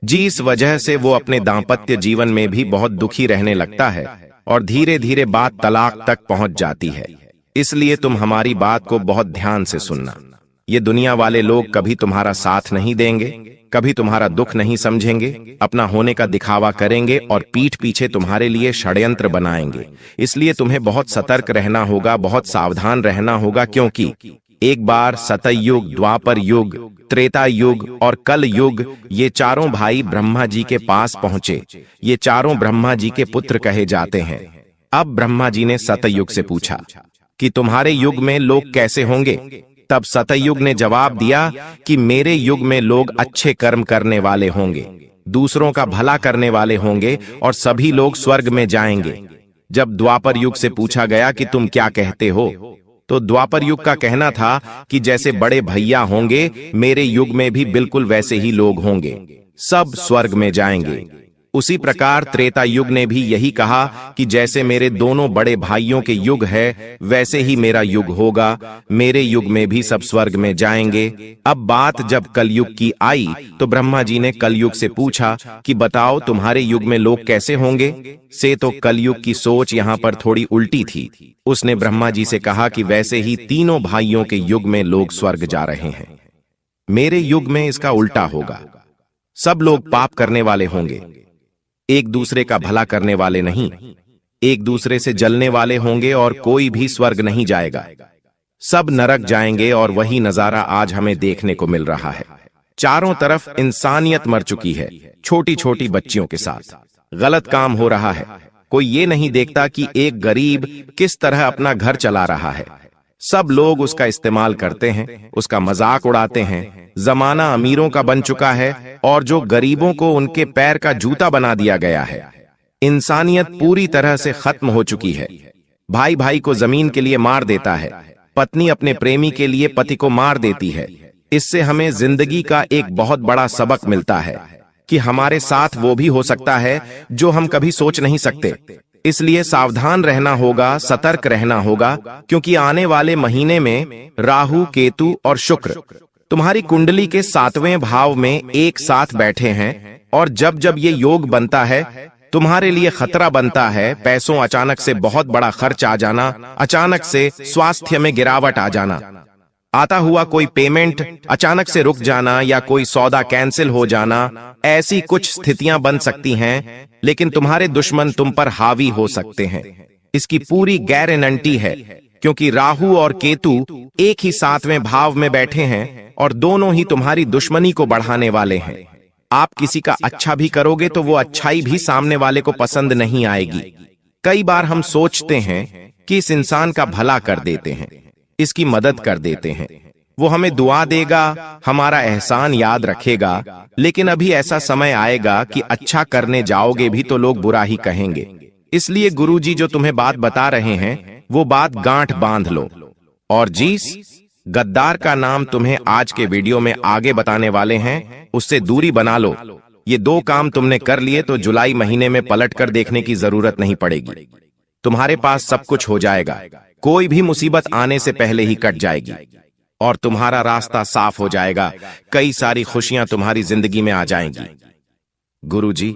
Speaker 2: जिस वजह से वो अपने दांपत्य जीवन में भी बहुत दुखी रहने लगता है, और धीरे धीरे बात तलाक तक पहुंच जाती है। इसलिए तुम हमारी बात को बहुत ध्यान से सुनना। ये दुनिया वाले लोग कभी तुम्हारा साथ नहीं देंगे, कभी तुम्हारा दुख नहीं समझेंगे, अपना होने का दिखावा करेंगे और पीठ पीछे तुम्हारे लिए षड्यंत्र बनाएंगे। इसलिए तुम्हें बहुत सतर्क रहना होगा, बहुत सावधान रहना होगा, क्योंकि एक बार सतयुग, द्वापर युग, त्रेता युग और कल युग, ये चारों भाई ब्रह्मा जी के पास पहुंचे। ये चारों ब्रह्मा जी के पुत्र कहे जाते हैं। अब ब्रह्मा जी ने सतयुग से पूछा कि तुम्हारे युग में लोग कैसे होंगे? तब सतयुग ने जवाब दिया कि मेरे युग में लोग अच्छे कर्म करने वाले होंगे, दूसरों का भला करने वाले होंगे, और सभी लोग स्वर्ग में जाएंगे। जब द्वापर युग से पूछा गया कि तुम क्या कहते हो, तो द्वापर युग का कहना था कि जैसे बड़े भैया होंगे, मेरे युग में भी बिल्कुल वैसे ही लोग होंगे, सब स्वर्ग में जाएंगे। उसी प्रकार त्रेता युग ने भी यही कहा कि जैसे मेरे दोनों बड़े भाइयों के युग है वैसे ही मेरा युग होगा, मेरे युग में भी सब स्वर्ग में जाएंगे। अब बात जब कलयुग की आई तो ब्रह्मा जी ने कलयुग से पूछा कि बताओ तुम्हारे युग में लोग कैसे होंगे। से तो कलयुग की सोच यहाँ पर थोड़ी उल्टी थी। उसने ब्रह्मा जी से कहा कि वैसे ही तीनों भाइयों के युग में लोग स्वर्ग जा रहे हैं, मेरे युग में इसका उल्टा होगा। सब लोग पाप करने वाले होंगे, एक दूसरे का भला करने वाले नहीं, एक दूसरे से जलने वाले होंगे और कोई भी स्वर्ग नहीं जाएगा, सब नरक जाएंगे। और वही नजारा आज हमें देखने को मिल रहा है। चारों तरफ इंसानियत मर चुकी है, छोटी छोटी बच्चियों के साथ गलत काम हो रहा है। कोई ये नहीं देखता कि एक गरीब किस तरह अपना घर चला रहा है। सब लोग उसका इस्तेमाल करते हैं, उसका मजाक उड़ाते हैं। जमाना अमीरों का बन चुका है और जो गरीबों को उनके पैर का जूता बना दिया गया है। इंसानियत पूरी तरह से खत्म हो चुकी है। भाई भाई को जमीन के लिए मार देता है, पत्नी अपने प्रेमी के लिए पति को मार देती है। इससे हमें जिंदगी का एक बहुत बड़ा सबक मिलता है कि हमारे साथ वो भी हो सकता है जो हम कभी सोच नहीं सकते। इसलिए सावधान रहना होगा, सतर्क रहना होगा, क्योंकि आने वाले महीने में राहु, केतु और शुक्र तुम्हारी कुंडली के 7वें भाव में एक साथ बैठे हैं। और जब जब ये योग बनता है तुम्हारे लिए खतरा बनता है। पैसों अचानक से बहुत बड़ा खर्च आ जाना, अचानक से स्वास्थ्य में गिरावट आ जाना, आता हुआ कोई पेमेंट अचानक से रुक जाना या कोई सौदा कैंसिल हो जाना, ऐसी कुछ स्थितियां बन सकती हैं। लेकिन तुम्हारे दुश्मन तुम पर हावी हो सकते हैं, इसकी पूरी गारंटी है, क्योंकि राहु और केतु एक ही 7वें भाव में बैठे हैं और दोनों ही तुम्हारी दुश्मनी को बढ़ाने वाले हैं। आप किसी का अच्छा भी करोगे तो वो अच्छाई भी सामने वाले को पसंद नहीं आएगी। कई बार हम सोचते हैं कि इस इंसान का भला कर देते हैं, इसकी मदद कर देते हैं, वो हमें दुआ देगा, हमारा एहसान याद रखेगा। लेकिन अभी ऐसा समय आएगा कि अच्छा करने जाओगे भी तो लोग बुरा ही कहेंगे। इसलिए गुरुजी जो तुम्हें बात बता रहे हैं वो बात गांठ बांध लो। और जिस गद्दार का नाम तुम्हें आज के वीडियो में आगे बताने वाले हैं उससे दूरी बना लो। ये 2 काम तुमने कर लिए तो जुलाई महीने में पलट कर देखने की जरूरत नहीं पड़ेगी। तुम्हारे पास सब कुछ हो जाएगा, कोई भी मुसीबत आने से पहले ही कट जाएगी और तुम्हारा रास्ता साफ हो जाएगा। कई सारी खुशियां तुम्हारी जिंदगी में आ जाएंगी। गुरुजी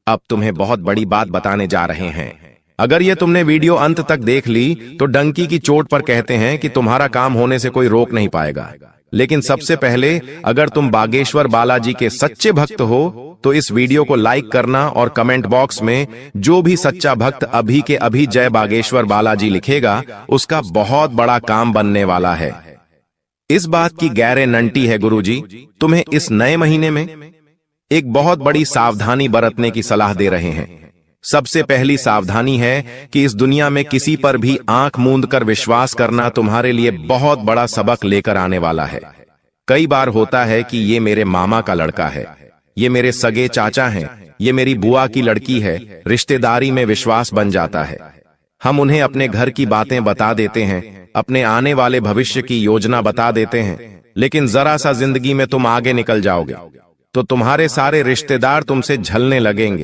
Speaker 2: अब तुम्हें बहुत बड़ी बात बताने जा रहे हैं। अगर ये तुमने वीडियो अंत तक देख ली तो डंकी की चोट पर कहते हैं कि तुम्हारा काम होने से कोई रोक नहीं पाएगा। लेकिन सबसे पहले अगर तुम बागेश्वर बालाजी के सच्चे भक्त हो तो इस वीडियो को लाइक करना और कमेंट बॉक्स में जो भी सच्चा भक्त अभी के अभी जय बागेश्वर बालाजी लिखेगा उसका बहुत बड़ा काम बनने वाला है। इस बात की गारंटी है गुरुजी तुम्हें इस नए महीने में एक बहुत बड़ी सावधानी बरतने की सलाह दे रहे हैं। सबसे पहली सावधानी है कि इस दुनिया में किसी पर भी आंख मूंद कर विश्वास करना तुम्हारे लिए बहुत बड़ा सबक लेकर आने वाला है। कई बार होता है कि ये मेरे मामा का लड़का है, ये मेरे सगे चाचा हैं, ये मेरी बुआ की लड़की है, रिश्तेदारी में विश्वास बन जाता है। हम उन्हें अपने घर की बातें बता देते हैं, अपने आने वाले भविष्य की योजना बता देते हैं। लेकिन जरा सा जिंदगी में तुम आगे निकल जाओगे तो तुम्हारे सारे रिश्तेदार तुमसे झलने लगेंगे।